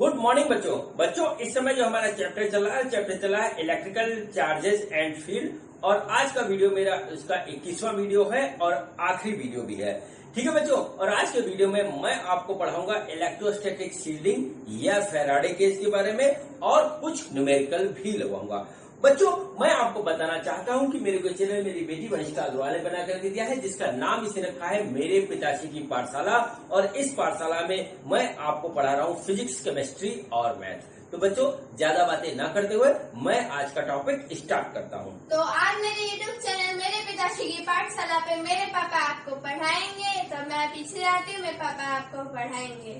Good morning बच्चों इस समय जो हमारा चैप्टर चल रहा है इलेक्ट्रिकल चार्जेस एंड फील्ड। और आज का वीडियो मेरा इसका 21वां वीडियो है और आखिरी वीडियो भी है। ठीक है बच्चों, और आज के वीडियो में मैं आपको पढ़ाऊंगा इलेक्ट्रोस्टैटिक शील्डिंग या फैराडे केज के बारे में और कुछ न्यूमेरिकल भी लगाऊंगा। बच्चों मैं आपको बताना चाहता हूं कि मेरे को चैनल मेरी बेटी वंशिका अग्रवाल ने बना कर दिया है, जिसका नाम इसे रखा है मेरे पिताश्री की पाठशाला। और इस पाठशाला में मैं आपको पढ़ा रहा हूं फिजिक्स, केमिस्ट्री और मैथ। तो बच्चों ज्यादा बातें ना करते हुए मैं आज का टॉपिक स्टार्ट करता हूं। तो आज मेरे यूट्यूब चैनल मेरे पिताश्री की पाठशाला पे मेरे पापा आपको पढ़ाएंगे। तो मैं पीछे आती हूँ, मेरे पापा आपको पढ़ाएंगे।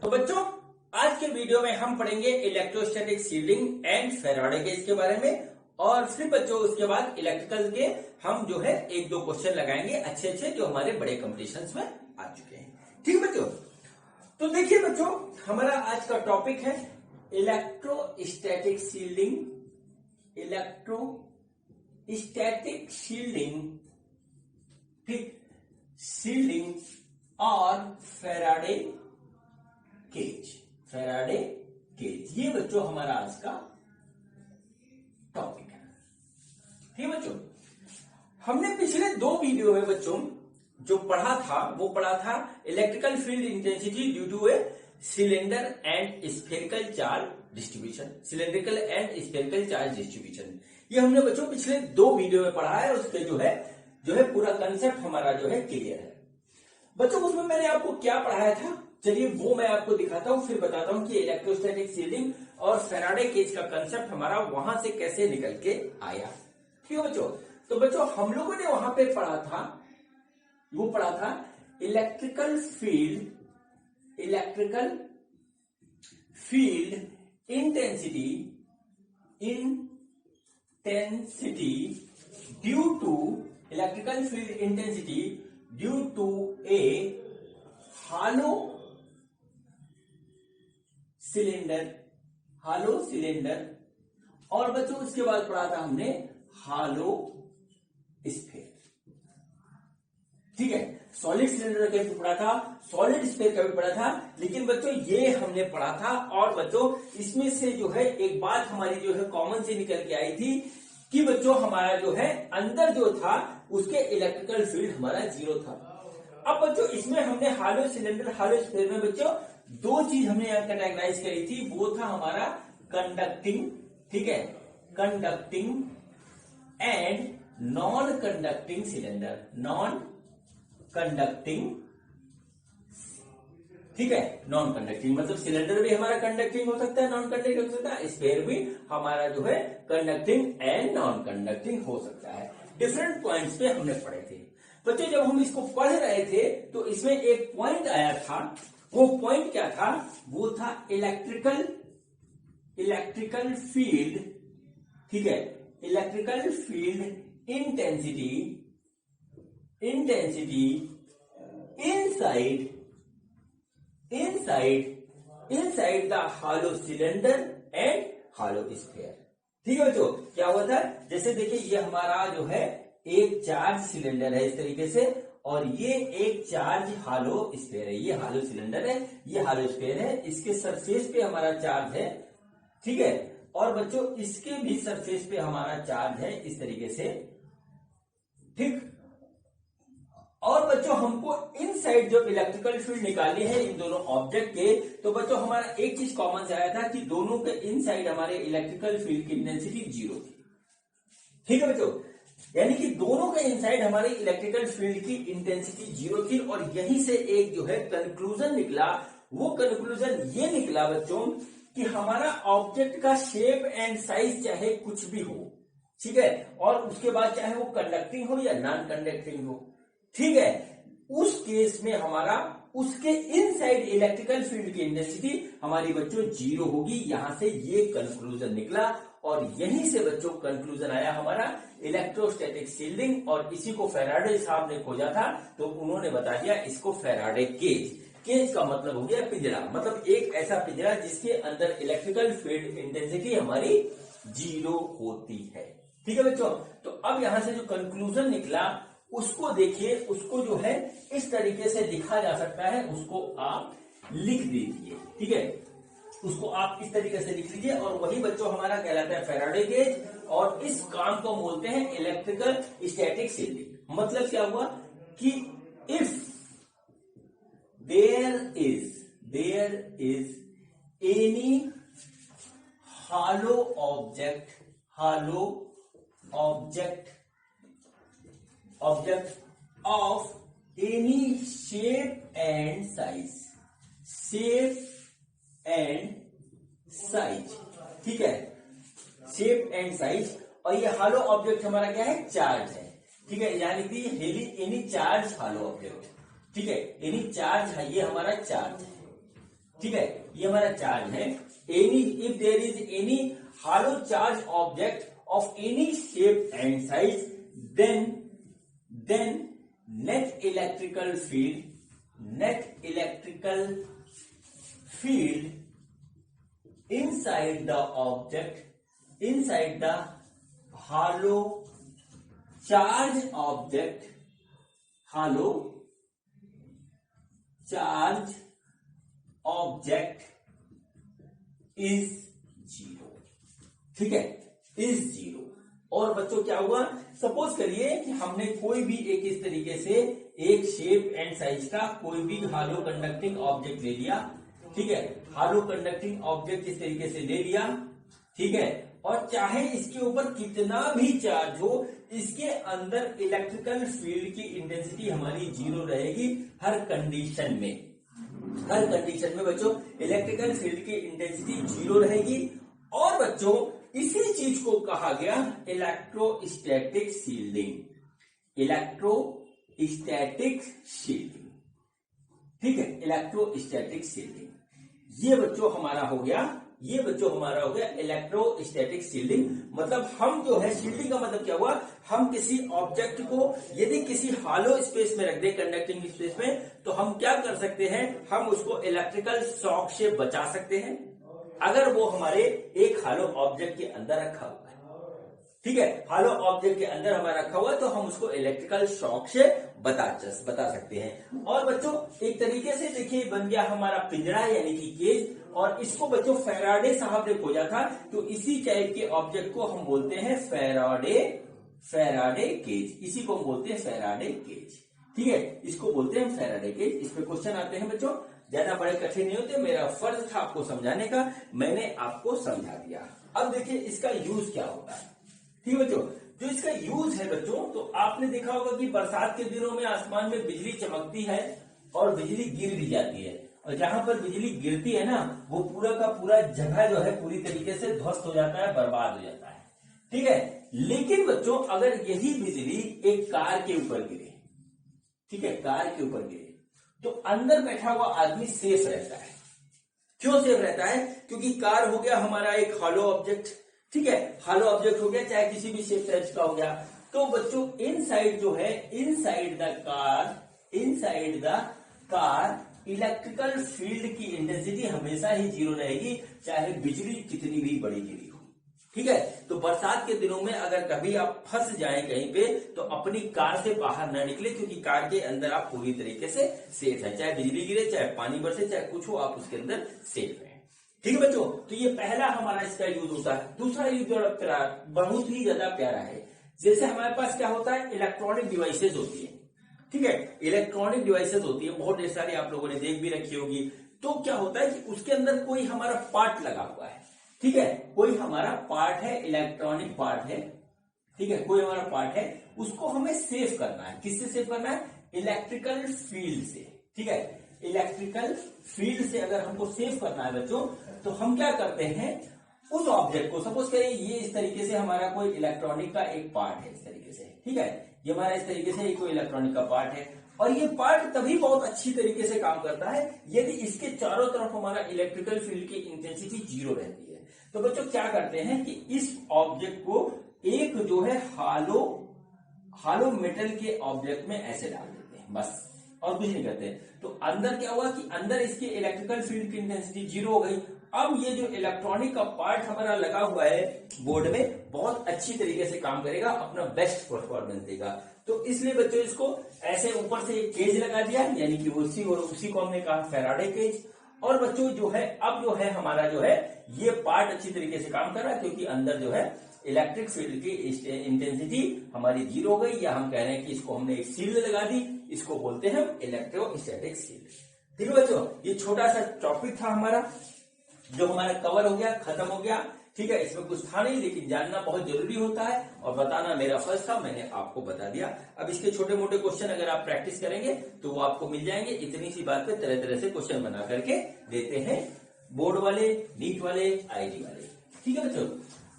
तो बच्चों आज के वीडियो में हम पढ़ेंगे electrostatic shielding and Faraday cage के बारे में। और फिर बच्चों उसके बाद इलेक्ट्रिकल के हम जो है एक दो क्वेश्चन लगाएंगे अच्छे जो हमारे बड़े कॉम्पिटिशन्स में आ चुके हैं। ठीक है बच्चों, तो देखिए बच्चों हमारा आज का टॉपिक है इलेक्ट्रोस्टैटिक शील्डिंग, इलेक्ट्रोस्टैटिक शील्डिंग, ठीक, शील्डिंग और फैराडे केज। फैराडे केज ये बच्चों हमारा आज का टॉपिक है। ठीक है बच्चों, हमने पिछले दो वीडियो में बच्चों जो पढ़ा था वो पढ़ा था electrical field intensity due to a cylinder and spherical charge distribution, cylindrical and spherical charge distribution. ये हमने बच्चों पिछले दो वीडियो में पढ़ा है। उसके जो है पूरा कंसेप्ट हमारा जो है क्लियर है। बच्चों उसमें मैंने आपको क्या पढ़ाया था, चलिए वो मैं आपको दिखाता हूं, फिर बताता हूं कि इलेक्ट्रोस्टैटिक शील्डिंग और फैराडे केज का कंसेप्ट हमारा वहां से कैसे निकल के आया। ठीक है बच्चों, तो बच्चों हम लोगों ने वहां पे पढ़ा था electrical field intensity due to electrical field intensity due to a hollow cylinder. और बच्चों उसके बाद पढ़ा था हमने हालो स्फीयर। ठीक है, सॉलिड सिलेंडर का भी पढ़ा था, सॉलिड स्फीयर का भी पढ़ा था। लेकिन बच्चों ये हमने पढ़ा था और बच्चों इसमें से जो है एक बात हमारी जो है कॉमन से निकल के आई थी कि बच्चों हमारा जो है अंदर जो था उसके इलेक्ट्रिकल फील्ड हमारा जीरो था। अब बच्चों इसमें हमने हालो सिलेंडर हालो स्फीयर में बच्चों दो चीज हमने यहां कैटेगराइज करी थी। वो था हमारा कंडक्टिंग, ठीक है, conducting and non conducting cylinder, non conducting, ठीक है, नॉन कंडक्टिंग मतलब सिलेंडर भी हमारा कंडक्टिंग हो सकता है, नॉन कंडक्टिंग हो सकता है, स्फीयर भी हमारा जो है कंडक्टिंग एंड नॉन कंडक्टिंग हो सकता है। डिफरेंट पॉइंट्स पे हमने पढ़े थे बच्चों। जब हम इसको पढ़ रहे थे तो इसमें एक पॉइंट आया था। वो पॉइंट क्या था? वो था इलेक्ट्रिकल फील्ड, ठीक है, electrical field intensity inside the hello cylinder and hello sphere. ठीक है बच्चों, क्या हुआ था? जैसे देखिए ये हमारा जो है एक चार्ज सिलेंडर है इस तरीके से, और ये एक चार्ज हालो स्फीयर है। ये हालो सिलेंडर है, ये हालो स्फीयर है, इसके सरफेस पे हमारा चार्ज है, ठीक है, और बच्चों इसके भी सरफेस पे हमारा चार्ज है इस तरीके से, ठीक। और बच्चों हमको इनसाइड जो इलेक्ट्रिकल फील्ड निकालनी है इन दोनों ऑब्जेक्ट के, तो बच्चों हमारा एक चीज कॉमन से आया था कि दोनों के इनसाइड हमारे इलेक्ट्रिकल फील्ड की इंटेंसिटी जीरो थी। ठीक है बच्चों, यानी कि दोनों के इनसाइड हमारी इलेक्ट्रिकल फील्ड की इंटेंसिटी जीरो थी। और यहीं से एक जो है कंक्लूजन निकला। वो कंक्लूजन ये निकला बच्चों कि हमारा ऑब्जेक्ट का शेप एंड साइज चाहे कुछ भी हो, ठीक है, और उसके बाद चाहे वो कंडक्टिंग हो या नॉन कंडक्टिंग हो, ठीक है, उस केस में हमारा उसके इनसाइड इलेक्ट्रिकल फील्ड की इंटेंसिटी हमारी बच्चों जीरो होगी। यहां से ये कंक्लूजन निकला और यहीं से बच्चों कंक्लूजन आया हमारा इलेक्ट्रोस्टैटिक शील्डिंग। और इसी को फैराडे साहब ने खोजा था, तो उन्होंने बता दिया इसको फैराडे केज। केज का मतलब हो गया पिंजरा, मतलब एक ऐसा पिंजरा जिसके अंदर इलेक्ट्रिकल फील्ड इंटेंसिटी हमारी जीरो होती है। ठीक है बच्चों, तो अब यहां से जो कंक्लूजन निकला उसको देखिए, उसको जो है इस तरीके से लिखा जा सकता है, उसको आप लिख दीजिए, ठीक है। उसको आप इस तरीके से लिख लीजिए और वही बच्चों हमारा कहलाता है फैराडे केज, और इस काम को बोलते हैं इलेक्ट्रिकल स्टैटिक शील्डिंग। मतलब क्या हुआ कि if there is any hollow object of any shape and size, ठीक है, शेप एंड साइज। और ये हालो ऑब्जेक्ट हमारा क्या है, चार्ज है, ठीक है, यानी कि एनी चार्ज हालो ऑब्जेक्ट, ठीक है, एनी चार्ज है, ये हमारा चार्ज है, ठीक है, ये हमारा चार्ज है। Any if there is any hollow charge object of any shape and size, then net electrical field inside the hollow charge object is zero, ठीक है, is zero। और बच्चों क्या हुआ, सपोज करिए कि हमने कोई भी एक इस तरीके से एक शेप एंड साइज का कोई भी हालो कंडक्टिंग ऑब्जेक्ट ले लिया, ठीक है, हालो कंडक्टिंग ऑब्जेक्ट इस तरीके से ले लिया, ठीक है, और चाहे इसके ऊपर कितना भी चार्ज हो, इसके अंदर इलेक्ट्रिकल फील्ड की इंटेंसिटी हमारी जीरो रहेगी हर कंडीशन में। हर कंडीशन में बच्चों इलेक्ट्रिकल फील्ड की इंटेंसिटी जीरो रहेगी। और बच्चों इसी चीज को कहा गया इलेक्ट्रोस्टैटिक शील्डिंग। इलेक्ट्रोस्टैटिक शील्डिंग, ठीक है, इलेक्ट्रोस्टैटिक शील्डिंग। ये बच्चों हमारा हो गया इलेक्ट्रोस्टैटिक शील्डिंग। मतलब हम जो है, शील्डिंग का मतलब क्या हुआ, हम किसी ऑब्जेक्ट को यदि किसी हालो स्पेस में रख दे, कंडक्टिंग स्पेस में, तो हम क्या कर सकते हैं, हम उसको इलेक्ट्रिकल शॉक से बचा सकते हैं अगर वो हमारे एक हालो ऑब्जेक्ट के अंदर रखा हुआ है, ठीक है, हालो ऑब्जेक्ट के अंदर हमारा रखा हुआ है, तो हम उसको इलेक्ट्रिकल शॉक से बता सकते हैं। और बच्चों एक तरीके से देखिए बन गया हमारा पिंजरा यानी कि केज। और इसको बच्चों फैराडे साहब ने खोजा था, तो इसी टाइप के ऑब्जेक्ट को हम बोलते हैं फैराडे केज। इसी को हम बोलते हैं फैराडे केज, ठीक है, इसको बोलते हैं फैराडे केज। इस पे क्वेश्चन आते हैं बच्चों, ज्यादा बड़े कठिन नहीं होते, मेरा फर्ज था आपको समझाने का, मैंने आपको समझा दिया। अब देखिए इसका यूज क्या होता है, ठीक है बच्चों। जो इसका यूज है बच्चों, तो आपने देखा होगा कि बरसात के दिनों में आसमान में बिजली चमकती है और बिजली गिर भी जाती है, और जहां पर बिजली गिरती है ना, वो पूरा का पूरा जगह जो है पूरी तरीके से ध्वस्त हो जाता है, बर्बाद हो जाता है, ठीक है। लेकिन बच्चों अगर यही बिजली एक कार के ऊपर गिरे, ठीक है, कार के ऊपर गिरे, तो अंदर बैठा हुआ आदमी सेफ रहता है। क्यों सेफ रहता है, क्योंकि कार हो गया हमारा एक हॉलो ऑब्जेक्ट, ठीक है, हॉलो ऑब्जेक्ट हो गया, चाहे किसी भी शेप साइज का हो गया। तो बच्चों इनसाइड जो है, inside the car electrical field की इंटेंसिटी हमेशा ही जीरो रहेगी, चाहे बिजली कितनी भी बड़ी गिरी हो, ठीक है। तो बरसात के दिनों में अगर कभी आप फंस जाएं कहीं पे, तो अपनी कार से बाहर ना निकले, क्योंकि कार के अंदर आप पूरी तरीके से सेफ है, चाहे बिजली गिरे, चाहे पानी बरसे, चाहे कुछ हो, आप उसके अंदर सेफ है, ठीक है बच्चों। तो ये पहला हमारा इसका यूज होता है। दूसरा यूज बहुत ही ज्यादा प्यारा है। जैसे हमारे पास क्या होता है, इलेक्ट्रॉनिक डिवाइसेज होती है, ठीक है, इलेक्ट्रॉनिक डिवाइसेज होती है, बहुत ढेर सारी आप लोगों ने देख भी रखी होगी। तो क्या होता है कि उसके अंदर कोई हमारा पार्ट लगा हुआ है, ठीक है, कोई हमारा पार्ट है, इलेक्ट्रॉनिक पार्ट है, ठीक है, कोई हमारा पार्ट है, उसको हमें सेव करना है। किससे सेव करना है, इलेक्ट्रिकल फील्ड से, ठीक है, इलेक्ट्रिकल फील्ड से अगर हमको सेव करना है बच्चों, तो हम क्या करते हैं, उस ऑब्जेक्ट को, सपोज करें ये इस तरीके से हमारा कोई इलेक्ट्रॉनिक का एक पार्ट है, इस तरीके से, ठीक है, ये हमारा इस तरीके से कोई इलेक्ट्रॉनिक का पार्ट है, और ये पार्ट तभी बहुत अच्छी तरीके से काम करता है यदि इसके चारों तरफ हमारा इलेक्ट्रिकल फील्ड की इंटेंसिटी जीरो रहती है। तो बच्चों क्या करते हैं कि इस ऑब्जेक्ट को एक जो है हालो मेटल के ऑब्जेक्ट में ऐसे डाल देते हैं, बस, और कुछ नहीं करते। तो अंदर क्या हुआ कि अंदर इसके इलेक्ट्रिकल फील्ड की इंटेंसिटी जीरो हो गई। अब ये जो इलेक्ट्रॉनिक का पार्ट हमारा लगा हुआ है बोर्ड में, बहुत अच्छी तरीके से काम करेगा, अपना बेस्ट परफॉर्मेंस देगा। तो इसलिए बच्चों इसको ऐसे ऊपर से एक केज लगा दिया, यानी कि उसी को हमने कहा फैराडे केज। और बच्चों जो है अब जो है हमारा जो है ये पार्ट अच्छी तरीके से काम कर रहा है, क्योंकि अंदर जो है इलेक्ट्रिक फील्ड की इंटेंसिटी हमारी 0 हो गई, या हम कह रहे हैं कि इसको हमने एक शील्ड लगा दी, इसको बोलते हैं इलेक्ट्रोस्टैटिक शील्ड। ठीक है बच्चों, ये छोटा सा टॉपिक था हमारा जो हमारा कवर हो गया, खत्म हो गया। ठीक है, इसमें कुछ था नहीं, लेकिन जानना बहुत जरूरी होता है और बताना मेरा फर्ज था, मैंने आपको बता दिया। अब इसके छोटे मोटे क्वेश्चन अगर आप प्रैक्टिस करेंगे तो वो आपको मिल जाएंगे। इतनी सी बात पे तरह तरह से क्वेश्चन बना करके देते हैं बोर्ड वाले, नीट वाले, आईटी वाले। ठीक है बच्चों,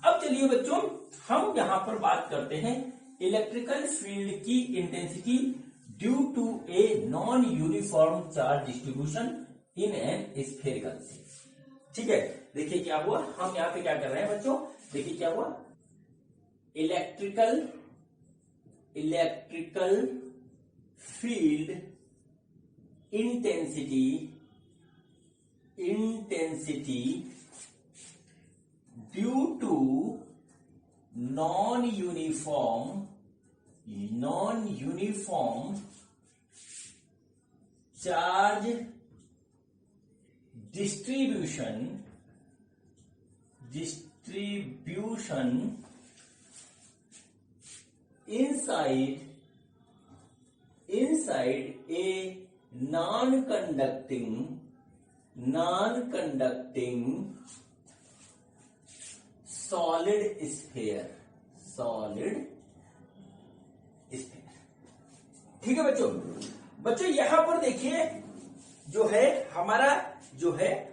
अब चलिए बच्चों हम यहां पर बात करते हैं इलेक्ट्रिकल फील्ड की intensity due to a non uniform charge distribution in an spherical sheet. ठीक है, देखिए क्या हुआ, हम यहां पे क्या कर रहे हैं बच्चों, देखिए क्या हुआ, electrical field intensity due to non uniform charge distribution inside a non-conducting solid sphere। ठीक है बच्चों यहां पर देखिए जो है हमारा जो है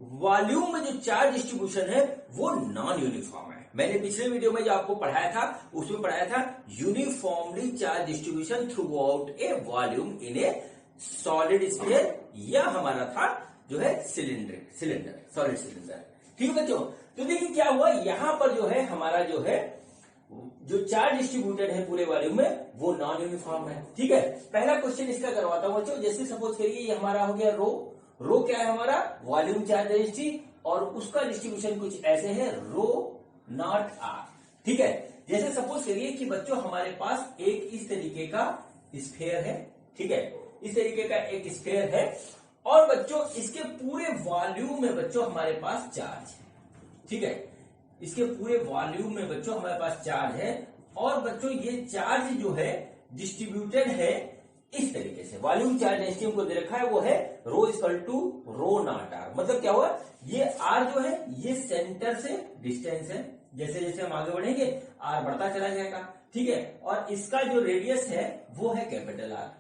वॉल्यूम में जो चार्ज डिस्ट्रीब्यूशन है वो नॉन यूनिफॉर्म है। मैंने पिछले वीडियो में जो आपको पढ़ाया था उसमें पढ़ाया था uniformly charge distribution through out ए वॉल्यूम इन ए सॉलिड स्फीयर, या हमारा था जो है सिलेंडर सॉलिड सिलेंडर। ठीक है बच्चों, तो देखिए क्या हुआ, यहां पर जो है हमारा जो है जो चार्ज डिस्ट्रीब्यूटेड है पूरे वॉल्यूम में वो नॉन यूनिफॉर्म है। ठीक है, पहला क्वेश्चन इसका करवाता हूं बच्चों। जैसे सपोज करिए ये हमारा हो गया रो क्या है हमारा वॉल्यूम चार्ज डेंसिटी, और उसका डिस्ट्रीब्यूशन कुछ ऐसे है रो नॉट आर। ठीक है, जैसे सपोज करिए कि बच्चों हमारे पास एक इस तरीके का स्फीयर है। ठीक है, इस तरीके का एक स्फीयर है और बच्चों इसके पूरे वॉल्यूम में बच्चों हमारे पास चार्ज है। ठीक है, इसके पूरे वॉल्यूम में बच्चों हमारे पास चार्ज है, और बच्चों ये चार्ज जो है डिस्ट्रीब्यूटेड है इस तरीके से। वॉल्यूम चार्ज डेंसिटी को दे रखा है वो है rho equal to rho naught R. मतलब क्या हुआ, ये आर जो है ये सेंटर से डिस्टेंस है, जैसे जैसे हम आगे बढ़ेंगे आर बढ़ता चला जाएगा। ठीक है, और इसका जो रेडियस है वो है कैपिटल आर।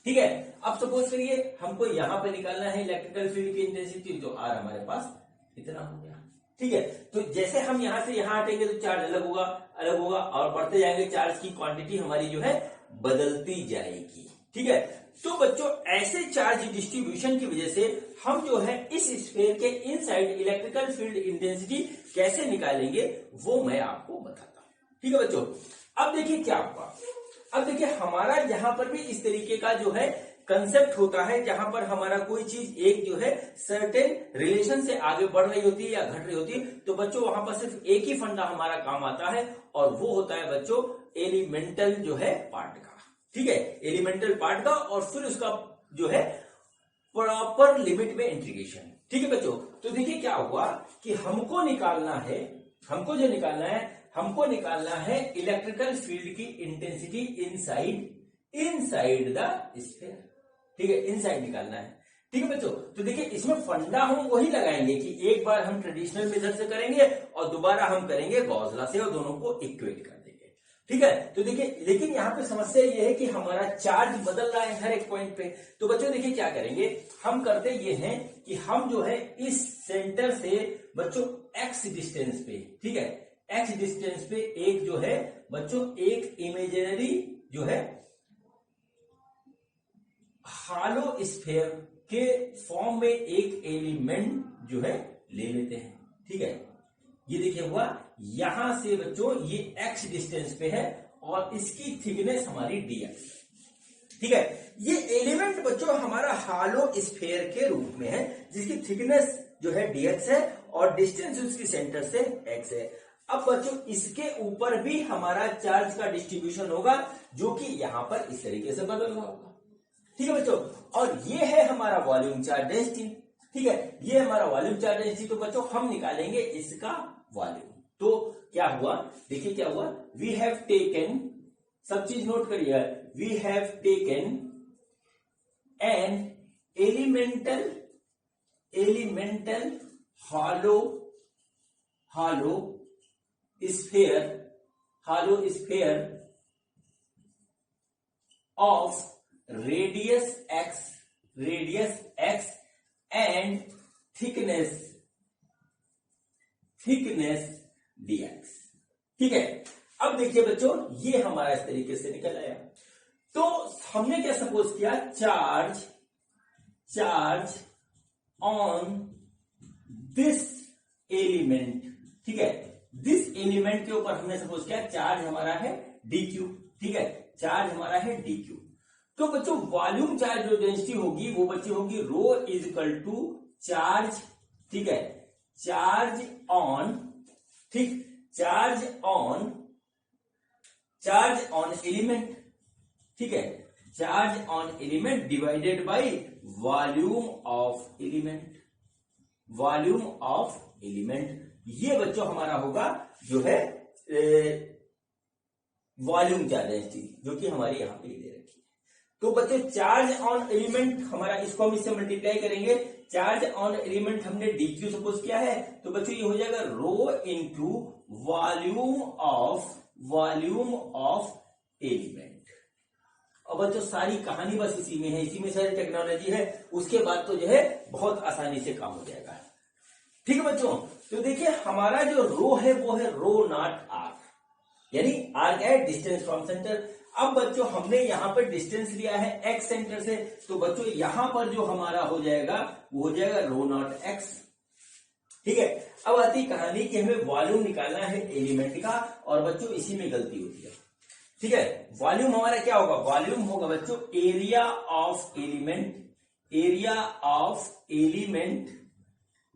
ठीक है, अब सपोज करिए हमको यहां पे निकालना है इलेक्ट्रिकल फील्ड की इंटेंसिटी, जो आर हमारे पास इतना हो गया। ठीक है, तो जैसे हम यहां से यहां हटेंगे तो चार्ज अलग होगा और बढ़ते जाएंगे, चार्ज की क्वांटिटी हमारी जो है बदलती जाएगी। ठीक है, तो बच्चों ऐसे चार्ज डिस्ट्रीब्यूशन की वजह से हम जो है इस स्फीयर के इनसाइड इलेक्ट्रिकल फील्ड इंटेंसिटी कैसे निकालेंगे वो मैं आपको बताता हूं। ठीक है बच्चों, अब देखिए क्या हुआ, अब देखिए हमारा यहां पर भी इस तरीके का जो है कंसेप्ट होता है, जहां पर हमारा कोई चीज एक जो है सर्टेन रिलेशन से आगे बढ़ रही होती है या घट रही होती है, तो बच्चों वहां पर सिर्फ एक ही फंडा हमारा काम आता है और वो होता है बच्चों एलिमेंटल जो है पार्ट का। ठीक है, एलिमेंटल पार्ट का, और फिर उसका जो है प्रॉपर लिमिट में इंटीग्रेशन। ठीक है बच्चों, तो देखिए क्या हुआ कि हमको निकालना है इलेक्ट्रिकल फील्ड की इंटेंसिटी इनसाइड द स्फीयर। ठीक है, इनसाइड निकालना है। ठीक है बच्चों, तो देखिए इसमें फंडा हम वही लगाएंगे कि एक बार हम ट्रेडिशनल मेथड से करेंगे और दोबारा हम करेंगे गॉस लॉ से, और दोनों को इक्वेट कर देंगे। ठीक है, तो देखिए लेकिन यहां पे समस्या ये है कि हमारा चार्ज बदल रहा है हर एक पॉइंट पे। तो बच्चों देखिए क्या करेंगे, हम करते ये हैं कि हम जो है इस सेंटर से बच्चों एक्स डिस्टेंस पे, ठीक है, एक्स डिस्टेंस पे एक जो है बच्चों एक इमेजिनरी जो है हालो स्फीयर के फॉर्म में एक एलिमेंट जो है ले लेते हैं। ठीक है, ये देखिए हुआ, यहां से बच्चों ये x डिस्टेंस पे है और इसकी थिकनेस हमारी dx। ठीक है, ये एलिमेंट बच्चों हमारा हालो स्फीयर के रूप में है, जिसकी थिकनेस जो है dx है और डिस्टेंस उसकी सेंटर से x है। अब बच्चों इसके ऊपर भी हमारा चार्ज का डिस्ट्रीब्यूशन होगा, जो कि यहां पर इस तरीके से बदल रहा होगा। ठीक है बच्चों, और ये है हमारा वॉल्यूम चार्ज डेंसिटी। ठीक है, ये हमारा वॉल्यूम चार्ज डेंसिटी। तो बच्चों हम निकालेंगे इसका वॉल्यूम। तो क्या हुआ, देखिए क्या हुआ, वी हैव टेकन, सब चीज नोट करिए, we have taken an elemental hollow sphere of radius x and thickness dx। ठीक है, अब देखिए बच्चों, ये हमारा इस तरीके से निकल आया। तो हमने क्या सपोज किया, चार्ज ऑन दिस एलिमेंट। ठीक है, दिस एलिमेंट के ऊपर हमने सपोज किया चार्ज हमारा है dq। ठीक है, चार्ज हमारा है dq। तो बच्चों वॉल्यूम चार्ज जो डेंसिटी होगी वो बच्चे होगी रो इज इक्वल टू चार्ज। ठीक है, चार्ज ऑन, ठीक, चार्ज ऑन एलिमेंट। ठीक है, charge on element divided by volume of element. ये बच्चों हमारा होगा जो है वॉल्यूम चार्ज डेंसिटी, जो कि हमारी यहां पे दे रखी है। तो बच्चों चार्ज ऑन एलिमेंट हमारा, इसको हम इससे मल्टीप्लाई करेंगे। चार्ज ऑन एलिमेंट हमने dq सपोज किया है, तो बच्चों ये हो जाएगा रो इनटू वॉल्यूम ऑफ एलिमेंट। और बच्चों सारी कहानी बस इसी में है, इसी में सारी टेक्नोलॉजी है। उसके बाद तो जो है बहुत आसानी से काम हो जाएगा। ठीक है बच्चों, तो देखिए हमारा जो रो है वो है रो नॉट आर, यानी आर क्या है, डिस्टेंस फ्रॉम सेंटर। अब बच्चों हमने यहां पर डिस्टेंस लिया है एक्स सेंटर से, तो बच्चों यहां पर जो हमारा हो जाएगा वो हो जाएगा रो नॉट एक्स। ठीक है, अब आती कहानी कि हमें वॉल्यूम निकालना है एलिमेंट का, और बच्चों इसी में गलती होती है। ठीक है, वॉल्यूम हमारा क्या होगा, वॉल्यूम होगा बच्चों एरिया ऑफ एलिमेंट।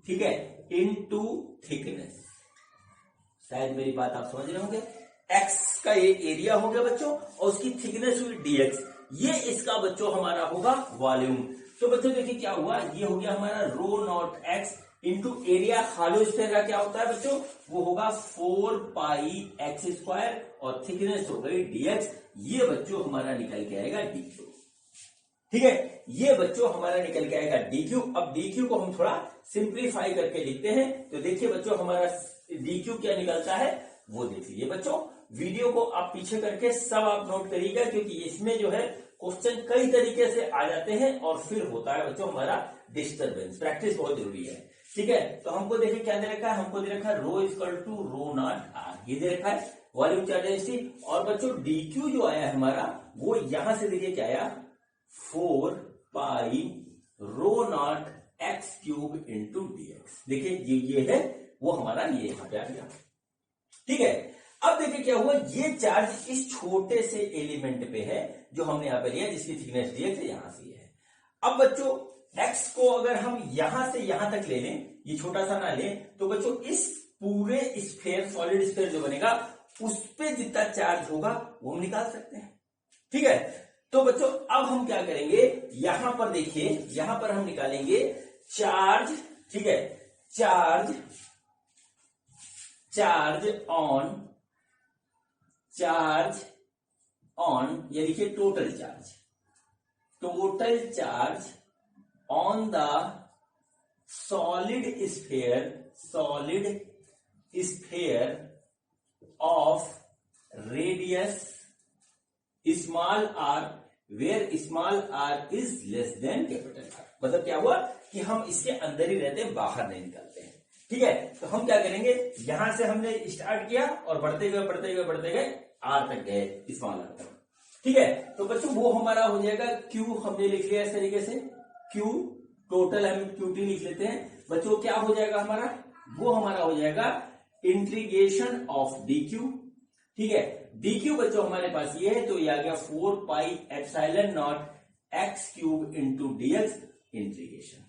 ठीक है, इनटू थिकनेस। शायद मेरी बात आप समझ रहे होंगे। एक्स का ये एरिया हो गया बच्चों, और उसकी थिकनेस हुई dx, ये इसका बच्चों हमारा होगा वॉल्यूम। तो बच्चों देखिए क्या हुआ, ये हो गया हमारा rho naught x into area hollow sphere का क्या होता है बच्चों, वो होगा 4 पाई एक्स स्क्वायर, और थिकनेस हो गई dx। ये बच्चों हमारा निकल के आएगा dq। ठीक है, ये बच्चों हमारा निकल के आएगा dq। अब dq को हम थोड़ा सिंप्लीफाई करके लिखते हैं। तो देखिए बच्चों हमारा dq क्या निकलता है वो देख लीजिए बच्चों। वीडियो को आप पीछे करके सब आप नोट करिएगा, क्योंकि इसमें जो है क्वेश्चन कई तरीके से आ जाते हैं, और फिर होता है बच्चों हमारा डिस्टर्बेंस। प्रैक्टिस बहुत जरूरी है। ठीक है, तो हमको देखिए क्या दे रखा है, हमको दे रखा है rho equal to rho naught R, ये दे रखा है वॉल्यूम चार्ज डेंसिटी। और बच्चों dq जो आया है हमारा, वो यहां से देखिए क्या आया, 4 pi rho naught x cube into dx। देखिए ये है वो हमारा, ये यहां पे आ गया। ठीक है, अब देखिए क्या हुआ, ये चार्ज इस छोटे से एलिमेंट पे है जो हमने यहां पे लिया, जिसकी थिकनेस dx है, यहां से है। अब बच्चों x को अगर हम यहां से यहां तक ले लें, ये छोटा सा ना लें, तो बच्चों इस पूरे स्फीयर, सॉलिड स्फीयर जो बनेगा, उस पे जितना चार्ज होगा वो हम निकाल सकते हैं। ठीक है, तो बच्चों अब हम क्या करेंगे, यहां पर देखिए, यहां पर हम निकालेंगे चार्ज। ठीक है, चार्ज ऑन, ये लिखिए total charge on the solid sphere of radius small r, where small r is less than capital R. मतलब क्या हुआ कि हम इसके अंदर ही रहते हैं, बाहर नहीं निकलते हैं। ठीक है, तो हम क्या करेंगे, यहां से हमने स्टार्ट किया और बढ़ते गए आर तक गए, स्मॉल आर तक। ठीक है, तो बच्चों वो हमारा हो जाएगा क्यू, हमने लिख लिया इस तरीके से, क्यू टोटल हम क्यूटी लिख लेते हैं बच्चों। क्या हो जाएगा हमारा, वो हमारा हो जाएगा इंटीग्रेशन ऑफ dq। ठीक है, dq बच्चों हमारे पास ये है, तो ये आ गया 4 pi epsilon not x cube into dx integration.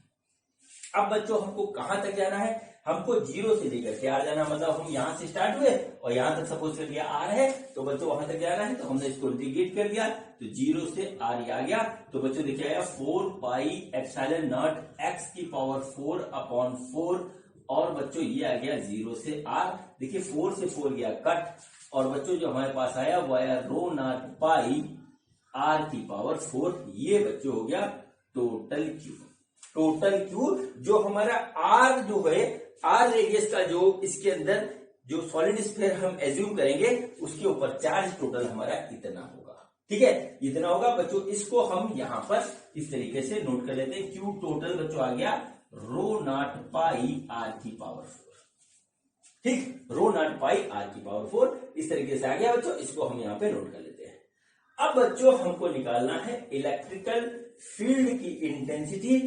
अब बच्चों हमको कहां तक जाना है, हमको 0 से लेकर के R जाना, मतलब हम यहाँ से स्टार्ट हुए और यहाँ तक सपोज कर लिया R है, तो बच्चों वहां तक जाना है, तो हमने इसको इंटीग्रेट कर दिया, तो 0 से R आ गया। तो बच्चों देखिए आया 4 पाई एप्सिलॉन नॉट x की पावर 4 अपॉन 4, और बच्चों ये आ गया 0 से R। देखिए 4 से 4 गया कट, और बच्चों जो हमारे पास आया वो आया रो नॉट पाई R की पावर 4। ये बच्चों हो गया टोटल क्यू। टोटल क्यू जो हमारा R जो है, R रेडियस का जो इसके अंदर जो सॉलिड स्फीयर हम एज्यूम करेंगे उसके ऊपर चार्ज टोटल हमारा इतना होगा। ठीक है, इतना होगा बच्चों। इसको हम यहां पर इस तरीके से नोट कर लेते हैं। क्यू टोटल बच्चों आ गया रो नॉट पाई R की पावर 4। ठीक, रो नॉट पाई R की पावर 4 इस तरीके से आ गया बच्चों। इसको हम यहां पे नोट कर लेते हैं। अब बच्चों हमको निकालना है इलेक्ट्रिकल फील्ड की इंटेंसिटी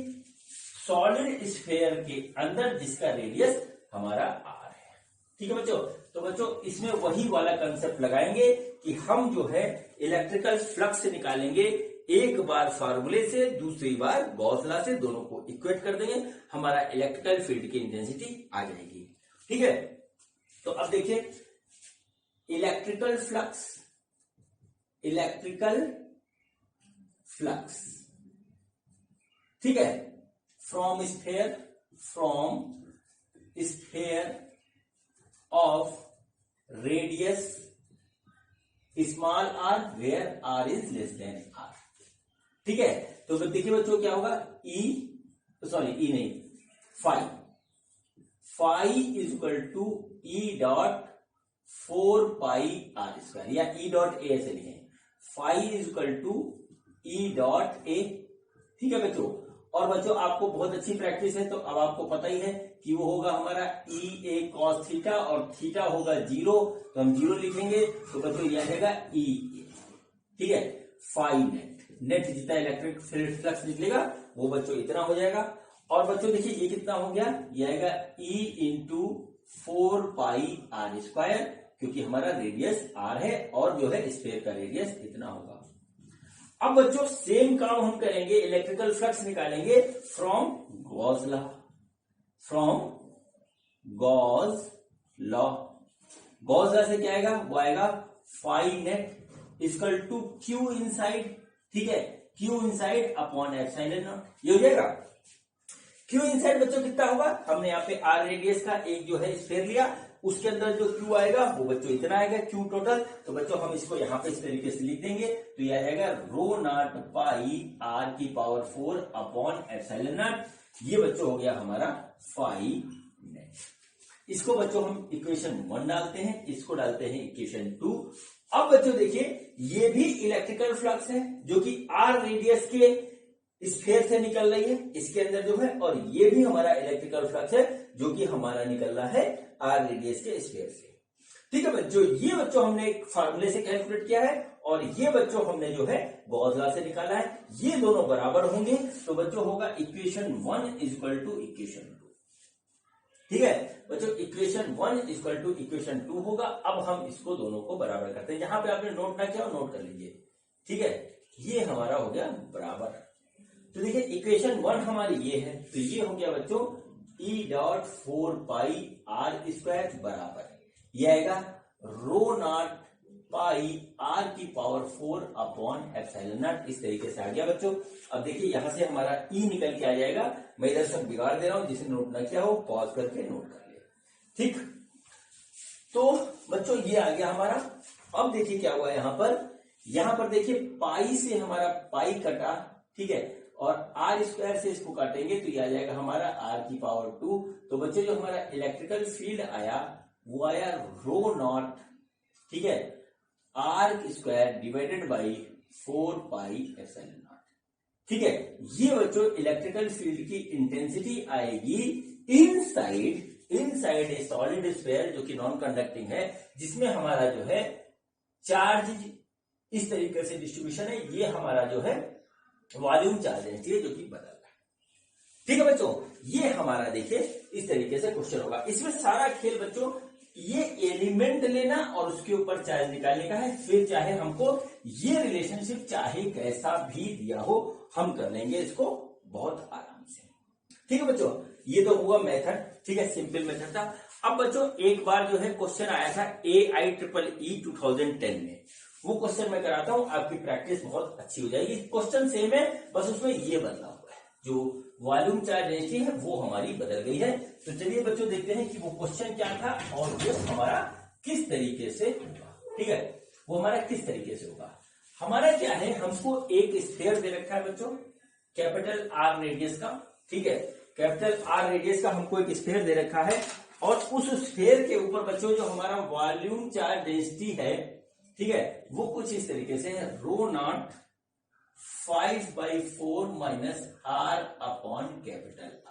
सॉलिड स्फीयर के अंदर जिसका रेडियस हमारा R है। ठीक है बच्चों, तो बच्चों इसमें वही वाला कंसेप्ट लगाएंगे कि हम जो है इलेक्ट्रिकल फ्लक्स निकालेंगे, एक बार फार्मूले से, दूसरी बार गॉस लॉ से, दोनों को इक्वेट कर देंगे, हमारा इलेक्ट्रिकल फील्ड की इंटेंसिटी आ जाएगी। ठीक है, तो अब देखिए इलेक्ट्रिकल फ्लक्स, इलेक्ट्रिकल फ्लक्स, ठीक है, from sphere of radius small r where r is less than r। ठीक है, तो देखिए बच्चों क्या होगा, ई नहीं, phi is equal to E dot 4 pi r square, या ई डॉट ए ऐसे लिखें, phi is equal to E dot A. ठीक है बच्चों, और बच्चों आपको बहुत अच्छी प्रैक्टिस है, तो अब आपको पता ही है कि वो होगा हमारा ई ए कॉस थीटा, और थीटा होगा 0, तो हम 0 लिखेंगे, तो बच्चों यह रहेगा ई ए। ठीक है, फाई नेट जितना इलेक्ट्रिक फील्ड फ्लक्स निकलेगा वो बच्चों इतना हो जाएगा। और बच्चों देखिए ये कितना हो गया, ये आएगा E into 4 pi r square, क्योंकि हमारा रेडियस r है और जो है स्फीयर का रेडियस इतना होगा। अब बच्चों सेम काम हम करेंगे, इलेक्ट्रिकल फ्लक्स निकालेंगे from Gauss law, Gauss law से क्या आएगा, वो आएगा phi net equal to Q inside. ठीक है, Q inside upon epsilon naught, ये हो जाएगा। क्यू इनसाइड बच्चों कितना होगा, हमने यहाँ पे आर रेडियस का एक जो है स्फीयर लिया, उसके अंदर जो क्यू आएगा वो बच्चों इतना आएगा क्यू टोटल। तो बच्चों हम इसको यहाँ पे इस तरीके से लिख देंगे, तो यह आएगा रो नॉट पाई आर की पावर 4 अपॉन एप्सिलॉन नॉट। ये बच्चों हो गया हमारा फाई नेट। इसको बच्चों हम इक्वेशन 1 डालते हैं, इसको डालते हैं इक्वेशन 2। अब बच्चों देखिए ये भी इलेक्ट्रिकल फ्लक्स है जो कि आर रेडियस के स्फीयर से निकल रही है इसके अंदर जो है, और ये भी हमारा इलेक्ट्रिकल फ्लक्स है जो कि हमारा निकल रहा है आर रेडियस के स्फीयर से। ठीक है बच्चों, ये बच्चों हमने एक फार्मूले से कैलकुलेट किया है, और ये बच्चों हमने जो है गॉस लॉ से निकाला है। ये दोनों बराबर होंगे, तो बच्चों होगा equation 1 is equal to equation 2। ठीक है बच्चों, equation 1 is equal to equation 2 होगा। अब हम इसको दोनों को बराबर करते हैं, जहां पे आपने नोट ना किया नोट कर लीजिए। ठीक है, ये हमारा हो गया बराबर। तो देखिए इक्वेशन 1 हमारी ये है, तो ये हो गया बच्चों E dot 4 pi r square बराबर, ये आएगा रो नॉट पाई आर की पावर 4 अपॉन एप्सिलॉन नॉट। इस तरीके से आ गया बच्चों। अब देखिए यहां से हमारा ई निकल के आ जाएगा, मैं इधर सब बिगाड़ दे रहा हूं, जिसे नोट ना किया हो पॉज करके नोट कर ले। ठीक, तो बच्चों ये आ गया हमारा। अब देखिए क्या हुआ यहां पर देखिए पाई से हमारा पाई कटा, ठीक है, और आर स्क्वायर से इसको काटेंगे तो ये आ जाएगा हमारा आर की पावर 2। तो बच्चे जो हमारा इलेक्ट्रिकल फील्ड आया वो आया रो नॉट, ठीक है, r square divided by 4 pi epsilon naught. ठीक है, ये बच्चों इलेक्ट्रिकल फील्ड की इंटेंसिटी आएगी इनसाइड ए सॉलिड स्फीयर जो कि नॉन कंडक्टिंग है, जिसमें हमारा जो है चार्ज इस तरीके से डिस्ट्रीब्यूशन है। ये हमारा जो है वॉल्यूम चार्ज है जो कि बदल रहा है। ठीक है बच्चों, ये हमारा देखिए इस तरीके से क्वेश्चन होगा। इसमें सारा खेल बच्चों ये एलिमेंट लेना और उसके ऊपर चार्ज निकालने का है। फिर चाहे हमको ये रिलेशनशिप चाहे कैसा भी दिया हो हम कर लेंगे इसको बहुत आराम से। ठीक ठीक है बच्चों, ये तो हुआ मेथड, ठीक है, सिंपल मेथड था। अब बच्चों एक बार जो है क्वेश्चन आया था AIEEE 2010 में, वो क्वेश्चन मैं कराता हूं, आपकी प्रैक्टिस बहुत अच्छी हो जाएगी। क्वेश्चन सेम है, बस उसमें ये बदला हुआ है, जो वॉल्यूम चार्ज डेंसिटी है वो हमारी बदल गई है। तो चलिए बच्चों देखते हैं कि वो क्वेश्चन क्या था और वो हमारा किस तरीके से होगा। ठीक है, वो हमारा किस तरीके से होगा। हमारा क्या है, हमको एक स्फीयर दे रखा है बच्चों, कैपिटल R रेडियस का। ठीक है, कैपिटल R रेडियस का हमको एक स्फीयर दे रखा है, और उस स्फीयर के ऊपर बच्चों जो हमारा वॉल्यूम चार्ज डेंसिटी है, ठीक है, वो कुछ इस तरीके से है, rho naught 5/4 minus R upon capital R।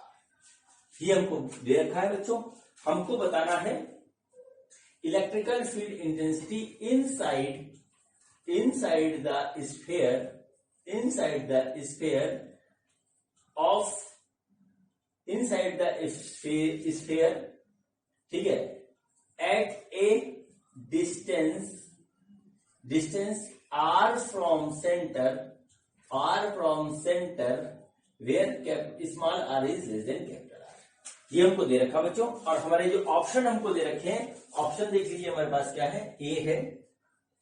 ये हमको दे रखा है बच्चों। हमको बताना है electrical field intensity inside the sphere, ठीक है, at a distance R from centre where small r is less than capital R। ये हमको दे रखा बच्चों। और हमारे जो ऑप्शन हमको दे रखे हैं, ऑप्शन देख लीजिए हमारे पास क्या है, ए है,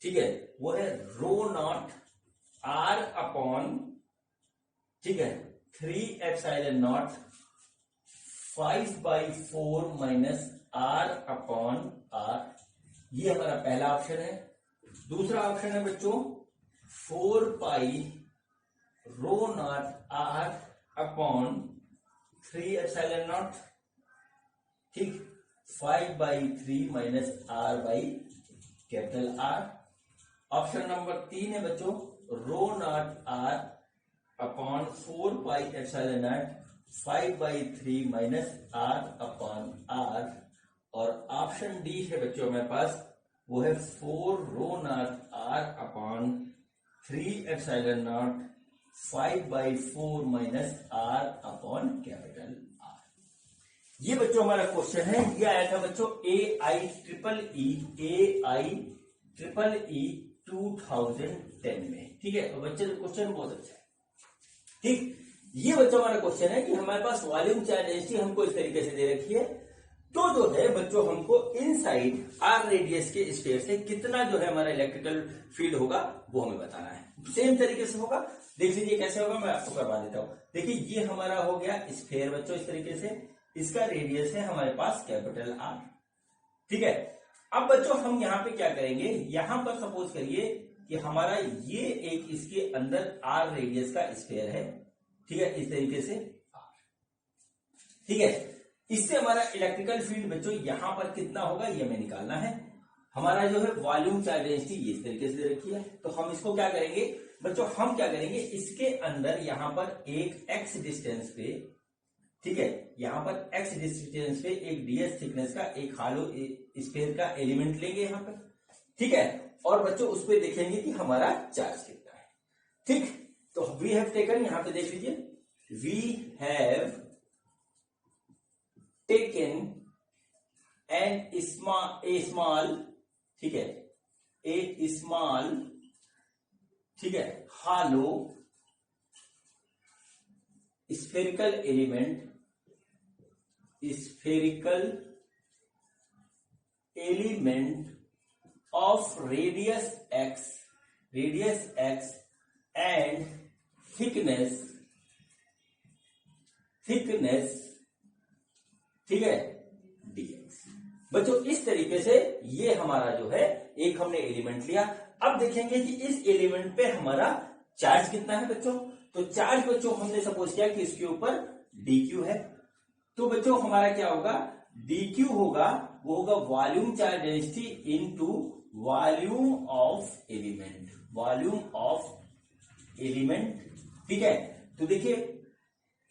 ठीक है, वो है रो नॉट R अपॉन, ठीक है, 3ε0 5/4 माइनस R अपॉन R। ये हमारा पहला ऑप्शन है। दूसरा ऑप्शन है बच्चों 4 रो नॉट R अपॉन 3ε0, ठीक, 5/3 minus R by capital R। Option number 3 है बच्चों rho naught R upon 4πε0 5/3 minus R upon R। और ऑप्शन डी है बच्चों हमारे पास, वो है 4 rho naught R upon 3ε0 5/4 minus R upon capital R। ये बच्चों हमारा क्वेश्चन है। ये आया था बच्चों AIEEE 2010 में। ठीक है, तो बच्चे क्वेश्चन बहुत अच्छा है। ठीक, ये बच्चों हमारा क्वेश्चन है कि हमारे पास वॉल्यूम चार्ज डेंसिटी हमको इस तरीके से दे रखी है, तो जो है बच्चों हमको इनसाइड R रेडियस के स्फीयर से कितना जो है हमारा इलेक्ट्रिकल फील्ड होगा वो हमें बताना है। सेम तरीके से होगा, देख लीजिए कैसे होगा, मैं आपको करवा देता हूं। देखिए ये हमारा हो गया स्फीयर बच्चों इस तरीके से, इसका रेडियस है हमारे पास कैपिटल R। ठीक है, अब बच्चों हम यहाँ पे क्या करेंगे, यहां पर सपोज करिए कि हमारा ये एक इसके अंदर R रेडियस का स्फीयर है, ठीक है, इस तरीके से R। ठीक है, इससे हमारा इलेक्ट्रिकल फील्ड बच्चों यहां पर कितना होगा ये हमें निकालना है। हमारा जो है वॉल्यूम चार्ज डेंसिटी ये इस तरीके से दे रखी है, तो हम इसको क्या करेंगे बच्चों, हम क्या करेंगे, इसके अंदर यहां पर एक x डिस्टेंस पे, ठीक है, यहां पर x डिस्टेंस पे एक ds थिकनेस का एक हॉलो स्फीयर का एलिमेंट लेंगे यहां पर। ठीक है, और बच्चों उस पर देखेंगे कि हमारा चार्ज कितना है। ठीक, तो वी हैव टेकन, यहां पे देख लीजिए, we have taken a small, ठीक है, ए स्मॉल, ठीक है, hollow spherical element of radius x and thickness, ठीक है, dx। बच्चों इस तरीके से ये हमारा जो है एक हमने एलिमेंट लिया। अब देखेंगे कि इस एलिमेंट पे हमारा चार्ज कितना है बच्चों। तो चार्ज बच्चों हमने सपोज किया कि इसके ऊपर dq है, तो बच्चों हमारा क्या होगा, dq होगा, वो होगा volume charge density into volume of element. ठीक है, तो देखिए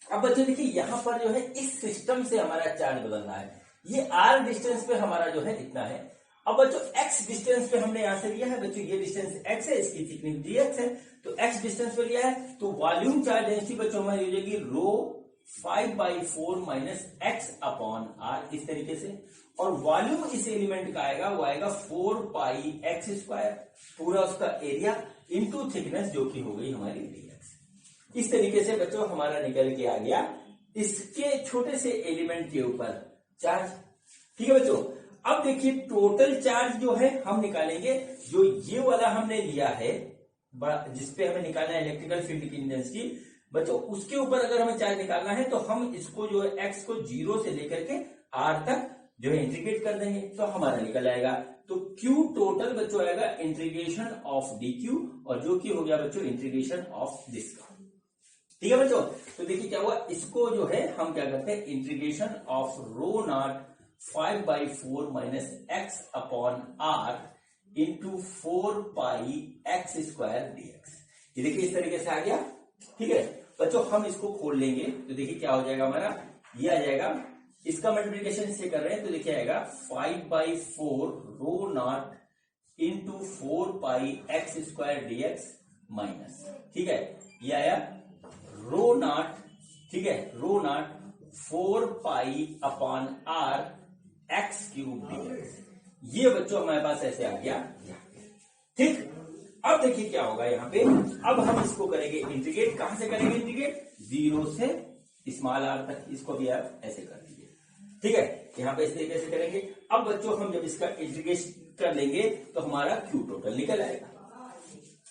अब बच्चों देखिए यहां पर जो है इस सिस्टम से हमारा चार्ज बदल रहा है। ये r डिस्टेंस पे हमारा जो है इतना है। अब बच्चों x डिस्टेंस पे हमने यहां से लिया है बच्चों, ये डिस्टेंस x है, इसकी थिकनेस dx है, तो x डिस्टेंस पे लिया है, तो वॉल्यूम चार्ज डेंसिटी बच्चों हमारी हो जाएगी रो 5/4 माइनस x अपॉन r, इस तरीके से। और वॉल्यूम इस एलिमेंट का आएगा, वो आएगा 4πx², पूरा उसका एरिया इंटू थिकनेस, जो कि हो गई हमारी dx। इस तरीके से बच्चों हमारा निकल के आ गया इसके छोटे से एलिमेंट के ऊपर चार्ज। ठीक है बच्चों, अब देखिए टोटल चार्ज जो है हम निकालेंगे, जो ये वाला हमने लिया है जिसपे हमें निकालना है इलेक्ट्रिकल फील्ड की इंटेंसिटी बच्चों, उसके ऊपर अगर हमें चार्ज निकालना है तो हम इसको जो है एक्स को 0 से लेकर के r तक जो है इंटीग्रेट कर देंगे तो हमारा निकल आएगा। तो Q टोटल बच्चों आएगा इंटीग्रेशन ऑफ dq, और जो कि हो गया बच्चों इंटीग्रेशन ऑफ दिस का। ठीक है बच्चों, तो देखिए क्या हुआ, इसको जो है हम क्या करते हैं integration of rho naught 5/4 minus x upon r into 4 pi x square dx। ये देखिए इस तरीके से आ गया। ठीक है बच्चों, हम इसको खोल लेंगे तो देखिए क्या हो जाएगा हमारा, ये आ जाएगा, इसका मल्टीप्लीकेशन इससे कर रहे हैं तो देखिए आएगा 5/4 rho naught into 4 pi x square dx minus, ठीक है ये आया रो नॉट, ठीक है rho naught 4 pi upon R x cube dx। ये बच्चों हमारे पास ऐसे आ गया। ठीक, अब देखिए क्या होगा यहाँ पे, अब हम इसको करेंगे इंटीग्रेट। कहां से करेंगे इंटीग्रेट, 0 से स्मॉल r तक, इसको भी आप ऐसे कर दीजिए। ठीक है, यहाँ पे इस तरीके से करेंगे। अब बच्चों हम जब इसका इंटीग्रेशन कर लेंगे तो हमारा Q टोटल निकल आएगा।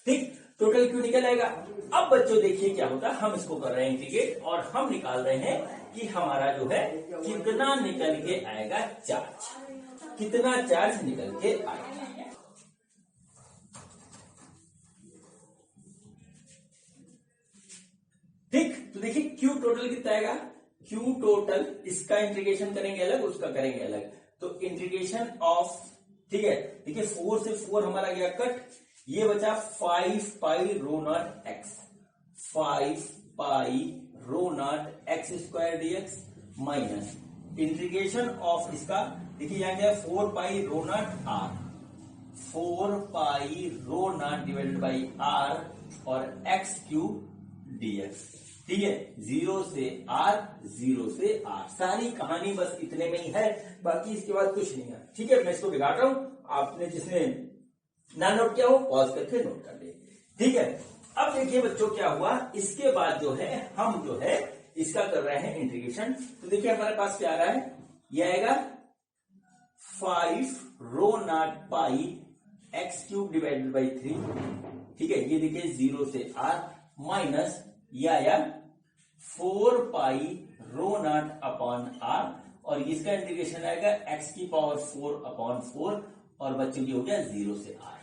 ठीक, टोटल Q निकल आएगा। अब बच्चों देखिए क्या होता है, हम इसको कर रहे हैं इंटीग्रेट और हम निकाल रहे हैं कि हमारा जो है कितना निकल के आएगा चार्ज, कितना चार्ज निकल के आएगा। ठीक, तो देखिए Q टोटल कितना आएगा, Q टोटल, इसका इंटीग्रेशन करेंगे अलग, उसका करेंगे अलग, तो इंटीग्रेशन ऑफ, ठीक है देखिए 4 से 4 हमारा गया कट, ये बचा 5 pi rho naught x, 5 pi rho naught x square dx minus integration of इसका, देखिए यहां गया 4 pi rho naught R, 4 pi rho naught divided by R और एक्स क्यूब dx। ठीक है, 0 से r, 0 से r, सारी कहानी बस इतने में ही है, बाकी इसके बाद कुछ नहीं है। ठीक है, मैं इसको बिगाड़ रहा हूं, आपने जिसने ना नोट किया हो पॉज करके नोट कर ले। ठीक है, अब देखिए बच्चों क्या हुआ, इसके बाद जो है हम जो है इसका कर रहे हैं इंटीग्रेशन। तो देखिए हमारे पास क्या आ रहा है, ये आएगा 5 rho naught pi x cube divided by 3। ठीक है, ये देखिए 0 से r माइनस ये आया 4 pi rho naught upon are, और इसका इंटीग्रेशन आएगा x की पावर 4 अपॉन 4, और बच्चों की हो गया 0 से r।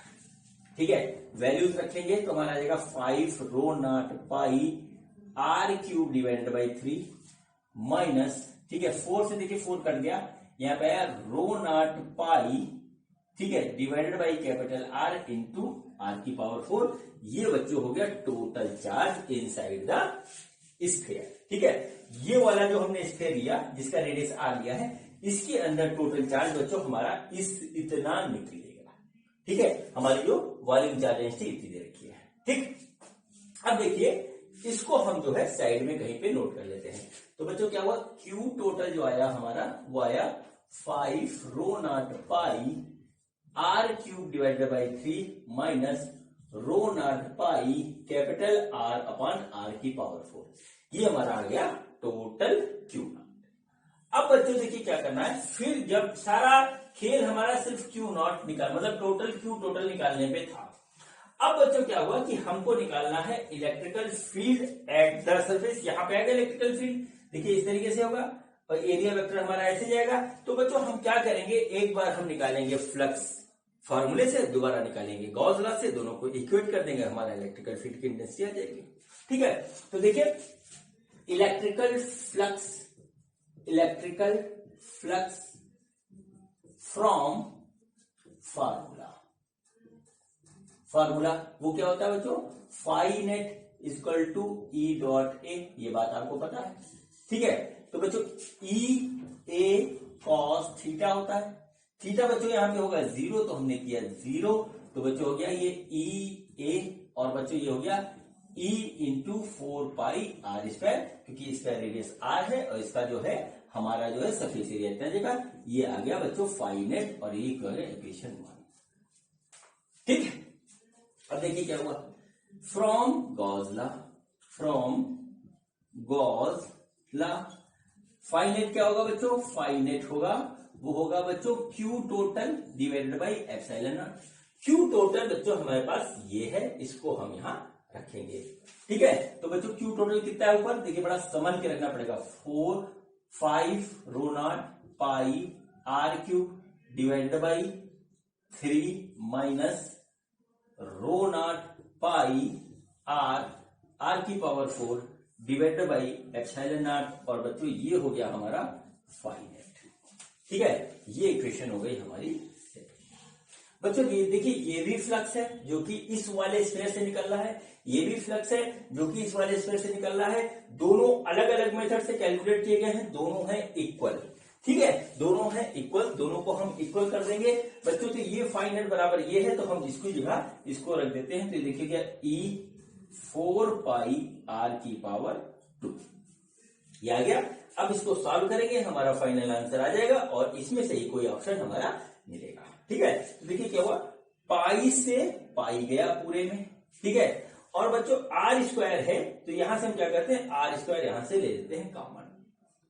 ठीक है, वैल्यूज रखेंगे तो हमारा आ जाएगा 5 rho naught pi R cube divided by 3 minus, ठीक है 4 से देखिए 4 कट गया, यहाँ पे आया रो नॉट पाई, ठीक है divided by capital r into r की पावर 4। ये बच्चों हो गया total charge inside the sphere. ठीक है, ये वाला जो हमने स्फीयर लिया जिसका रेडियस आर लिया है, इसके अंदर टोटल चार्ज बच्चों हमारा इतना निकलेगा। ठीक है, हमारी जो वॉल्यूम चार्ज डेंसिटी इतनी दे रखी है। ठीक, अब देखिए इसको हम जो है साइड में कहीं पे नोट कर लेते हैं। तो बच्चों क्या हुआ, क्यू टोटल जो आया हमारा वो आया 5 rho naught pi R cube divided by 3 minus rho naught pi capital R upon R की पावर 4। ये हमारा आ गया टोटल क्यू नॉट। अब बच्चों देखिए क्या करना है, फिर जब सारा खेल हमारा सिर्फ क्यू नॉट निकाल, मतलब टोटल क्यू टोटल निकालने पे था। अब बच्चों क्या हुआ कि हमको निकालना है electrical field at the surface. यहां पे आएगा इलेक्ट्रिकल फील्ड, देखिए इस तरीके से होगा, और एरिया वेक्टर हमारा ऐसे जाएगा। तो बच्चों हम क्या करेंगे, एक बार हम निकालेंगे फ्लक्स फॉर्मूले से, दोबारा निकालेंगे गॉस लॉ से, दोनों को इक्वेट कर देंगे, हमारा इलेक्ट्रिकल फील्ड की इंटेंसिटी आ जाएगी। ठीक है, तो देखिए इलेक्ट्रिकल फ्लक्स फ्रॉम फार्मूला वो क्या होता है बच्चों, phi net equal to E dot A, ये बात आपको पता है। ठीक है, तो बच्चों ई ए कॉस थीटा होता है, थीटा बच्चों यहाँ पे होगा 0, तो हमने किया 0, तो बच्चों हो गया ये ई ए, और बच्चों ये हो गया E into 4 pi r square, क्योंकि इसका रेडियस आर है और इसका जो है हमारा जो है सरफेस एरिया इतना जगह, ये आ गया बच्चों फाई नेट, और ये इक्वेशन 1। ठीक है, अब देखिए क्या हुआ, from Gauss law. Phi net क्या होगा बच्चों? फाई नेट होगा वो होगा बच्चों Q total divided by epsilon naught. Q total बच्चों हमारे पास ये है, इसको हम यहां रखेंगे। ठीक है, तो बच्चों क्यू टोटल कितना है ऊपर? देखिए बड़ा संभल के रखना पड़ेगा। 5 rho naught pi R cube divided by 3 minus rho naught pi are की power 4 divided by epsilon naught, और बच्चों ये हो गया हमारा फाई नेट। ठीक है, ये इक्वेशन हो गई हमारी। बच्चों ये देखिए, ये भी फ्लक्स है जो कि इस वाले स्फीयर से निकल रहा है, ये भी फ्लक्स है जो कि इस वाले स्फीयर से निकल रहा है। दोनों अलग अलग मेथड से कैलकुलेट किए गए हैं, दोनों हैं इक्वल। ठीक है, दोनों हैं इक्वल, दोनों को हम इक्वल कर देंगे बच्चों। तो ये फाई नेट बराबर ये है, तो हम इसको जगह इसको रख देते हैं। तो देखिए ई 4 पाई आर की पावर 2 ये आ गया। अब इसको सॉल्व करेंगे, हमारा फाइनल आंसर आ जाएगा और इसमें से ही कोई ऑप्शन हमारा मिलेगा। ठीक है, तो देखिए क्या हुआ, पाई से पाई गया पूरे में। ठीक है, और बच्चों आर स्क्वायर है, तो यहां से हम क्या करते हैं, आर स्क्वायर यहां से ले लेते हैं कॉमन।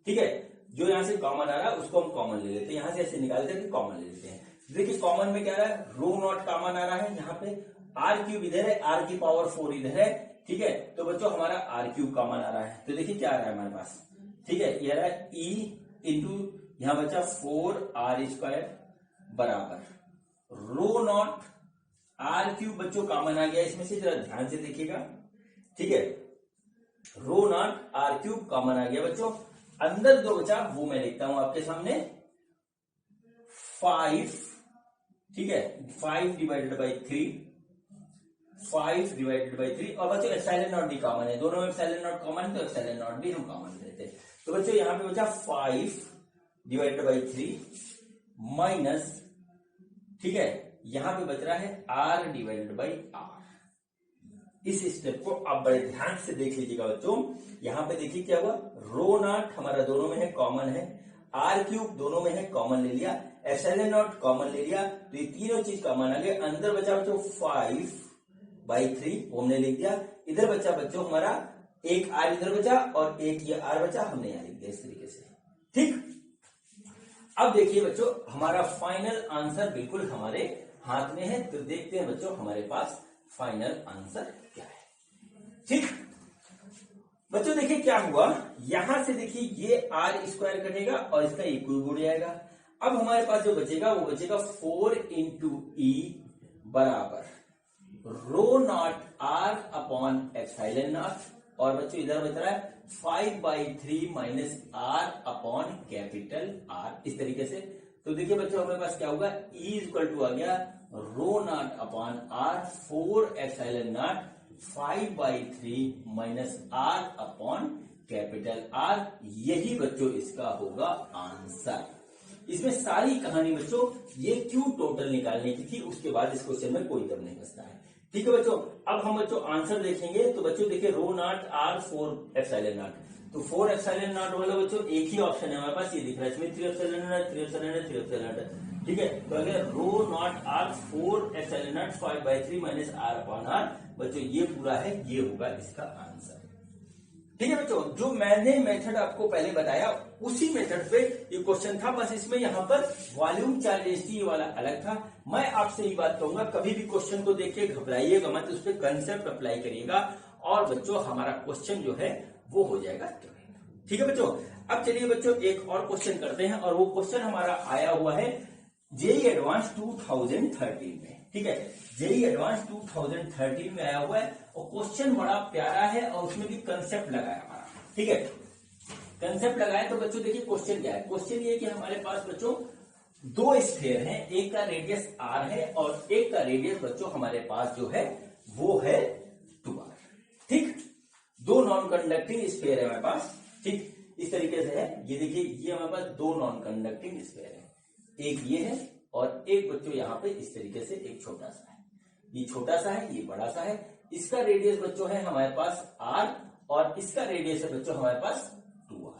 ठीक है, जो यहां से कॉमन आ रहा है उसको हम कॉमन ले लेते हैं, यहां से ऐसे निकालते हैं कॉमन ले लेते हैं। देखिए कॉमन में क्या आ रहा है, रो नॉट कॉमन आ रहा है यहाँ पे, आर क्यूब इधर है, आर की पावर 4 इधर है। ठीक है, तो बच्चों हमारा आर क्यूब कॉमन आ रहा है, तो देखिए क्या आ रहा है हमारे पास। ठीक है, ये आ रहा है ई इंटू यहां बचा 4 आर स्क्वायर बराबर रो नॉट आर क्यूब बच्चों कॉमन आ गया इसमें से, जरा ध्यान से देखिएगा। ठीक है, rho naught are cube common आ गया बच्चों। अंदर जो बचा वो मैं लिखता हूं आपके सामने 5। ठीक है, 5 डिवाइडेड बाई 3, 5 डिवाइडेड बाई 3, और बच्चों एप्सिलॉन नॉट भी कॉमन है, दोनों में एप्सिलॉन नॉट कॉमन है, तो एप्सिलॉन नॉट भी हम कॉमन लेते हैं। तो बच्चों यहां पे बचा 5 डिवाइडेड बाई 3 माइनस, ठीक है, यहां पे बच रहा है आर डिवाइडेड बाई आर। इस स्टेप को आप बड़े ध्यान से देख लीजिएगा बच्चों। यहां पे देखिए क्या हुआ, रो नॉट हमारा दोनों में है कॉमन है, आर क्यूब दोनों में है कॉमन ले लिया, एप्सिलॉन नॉट कॉमन ले लिया, तो ये तीनों चीज कॉमन आ गए। अंदर बचा बच्चों 5/3 वो हमने लिख दिया। इधर बचा बच्चों हमारा एक आर इधर बचा और एक ये आर बचा, हमने यहां लिख दिया इस तरीके से। ठीक, अब देखिए बच्चों हमारा फाइनल आंसर बिल्कुल हमारे हाथ में है, तो देखते हैं बच्चों हमारे पास फाइनल आंसर क्या है। ठीक बच्चों, देखिए क्या हुआ, यहां से देखिए ये आर स्क्वायर कटेगा और इसका ई क्यूब उड़ जाएगा। अब हमारे पास जो बचेगा वो बचेगा 4 इंटू ई बराबर rho naught R upon epsilon naught, और बच्चों इधर बच रहा है 5/3 minus R upon capital R, इस तरीके से। तो देखिए बच्चों हमारे पास क्या होगा, ई इक्वल टू आ गया rho naught upon R 4 epsilon naught 5/3 minus R upon capital R. यही बच्चों इसका होगा आंसर। इसमें सारी कहानी बच्चों ये क्यू टोटल निकालने की थी, उसके बाद इस क्वेश्चन में कोई दम नहीं बचता है। ठीक है बच्चों, अब हम बच्चों आंसर देखेंगे। तो बच्चों देखिए रो नॉट आर 4 एप्सिलॉन नॉट, तो 4 एप्सिलॉन नॉट वाला बच्चों एक ही ऑप्शन है हमारे पास, ये दिख रहा है इसमें 3 epsilon naught 3 epsilon naught 3 epsilon naught. ठीक है, तो अगर rho naught R 4 epsilon naught 5/3 minus R upon R, बच्चों ये पूरा है, ये होगा इसका आंसर। ठीक है बच्चों, जो मैंने मेथड आपको पहले बताया उसी मेथड पे ये क्वेश्चन था, बस इसमें यहाँ पर वॉल्यूम चार्ज डेंसिटी वाला अलग था। मैं आपसे ये बात कहूंगा, कभी भी क्वेश्चन को देख के घबराइएगा मत, उस पर कंसेप्ट अप्लाई करिएगा और बच्चों हमारा क्वेश्चन जो है वो हो जाएगा। ठीक है बच्चों, अब चलिए बच्चों एक और क्वेश्चन करते हैं, और वो क्वेश्चन हमारा आया हुआ है जेईई एडवांस 2013 में। ठीक है, जेईई एडवांस 2013 में आया हुआ है और क्वेश्चन बड़ा प्यारा है और उसमें भी कंसेप्ट लगाया हमारा। ठीक है, कंसेप्ट लगाया, तो बच्चों देखिए क्वेश्चन क्या है। क्वेश्चन ये कि हमारे पास बच्चों दो स्फीयर हैं, एक का रेडियस आर है और एक का रेडियस बच्चों हमारे पास जो है वो है 2r। ठीक, दो नॉन कंडक्टिंग स्फीयर है हमारे पास। ठीक, इस तरीके से है, ये देखिए ये हमारे पास दो नॉन कंडक्टिंग स्फीयर है, एक ये है और एक बच्चों यहाँ पे इस तरीके से एक छोटा सा है, ये छोटा सा है ये बड़ा सा है। इसका रेडियस बच्चों है हमारे पास r और इसका रेडियस है बच्चों हमारे पास 2r।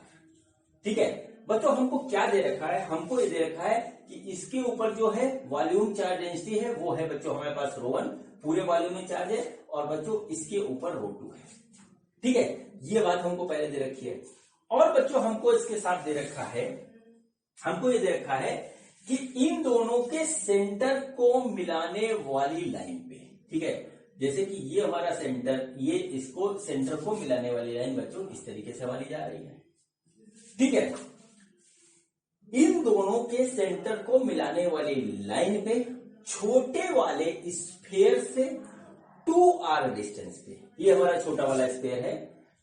ठीक है बच्चों, हमको क्या दे रखा है, हमको ये दे रखा है कि इसके ऊपर जो है वॉल्यूम चार्ज डेंसिटी है वो है बच्चों हमारे पास ρ1 पूरे वॉल्यूम में चार्ज है, और बच्चों इसके ऊपर ρ2 है। ठीक है, ये बात हमको पहले दे रखी है। और बच्चों हमको इसके साथ दे रखा है, हमको ये दे रखा है कि इन दोनों के सेंटर को मिलाने वाली लाइन पे, ठीक है, जैसे कि ये हमारा सेंटर, ये इसको सेंटर को मिलाने वाली लाइन बच्चों इस तरीके से हमारी जा रही है, ठीक है। इन दोनों के सेंटर को मिलाने वाली लाइन पे छोटे वाले स्फीयर से 2r डिस्टेंस पे, ये हमारा छोटा वाला स्फीयर है,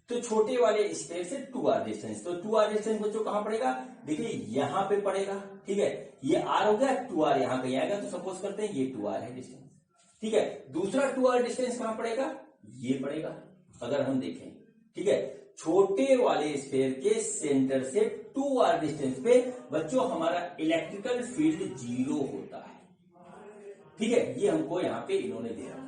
तो छोटे वाले स्फीयर से 2r डिस्टेंस, तो 2r डिस्टेंस बच्चों कहां पड़ेगा, देखिए यहां पे पड़ेगा, ठीक है, ये r हो गया, 2r यहां कहीं आएगा, तो सपोज करते हैं ये 2r है डिस्टेंस, ठीक है। दूसरा 2r डिस्टेंस कहां पड़ेगा, ये पड़ेगा, अगर हम देखें, ठीक है, छोटे वाले स्फीयर के सेंटर से 2r डिस्टेंस पे बच्चों हमारा इलेक्ट्रिकल फील्ड 0 होता है, ठीक है, ये हमको यहाँ पे इन्होंने दे रखा,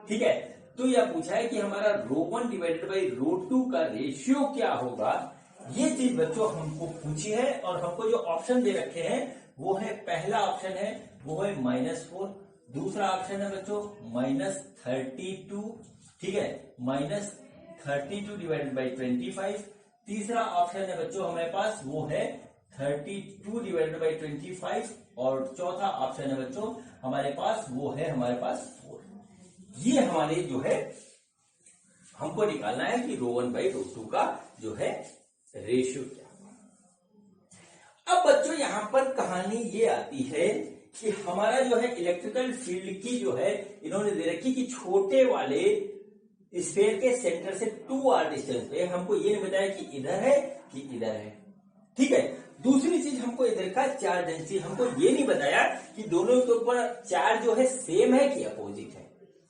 ठीक है। तो यह पूछा है कि हमारा ρ1 डिवाइडेड बाई ρ2 का रेशियो क्या होगा, ये चीज बच्चों हमको पूछी है, और हमको जो ऑप्शन दे रखे हैं वो है, पहला ऑप्शन है वो है -4, दूसरा ऑप्शन है बच्चों -32, ठीक है, -32 डिवाइडेड बाई 25, तीसरा ऑप्शन है बच्चों हमारे पास वो है 32 डिवाइडेड बाई 25, और चौथा ऑप्शन है बच्चों हमारे पास वो है हमारे पास 4। ये हमारे जो है हमको निकालना है कि ρ1 बाई ρ2 का जो है रेशियो क्या। अब बच्चों यहां पर कहानी ये आती है कि हमारा जो है इलेक्ट्रिकल फील्ड की जो है इन्होंने दे रखी कि छोटे वाले स्फीयर के सेंटर से 2r डिस्टेंस पे, हमको ये नहीं बताया कि इधर है कि इधर है, ठीक है। दूसरी चीज हमको इधर का चार्ज डेंसिटी, हमको ये नहीं बताया कि दोनों के ऊपर चार्ज जो है सेम है कि अपोजिट है,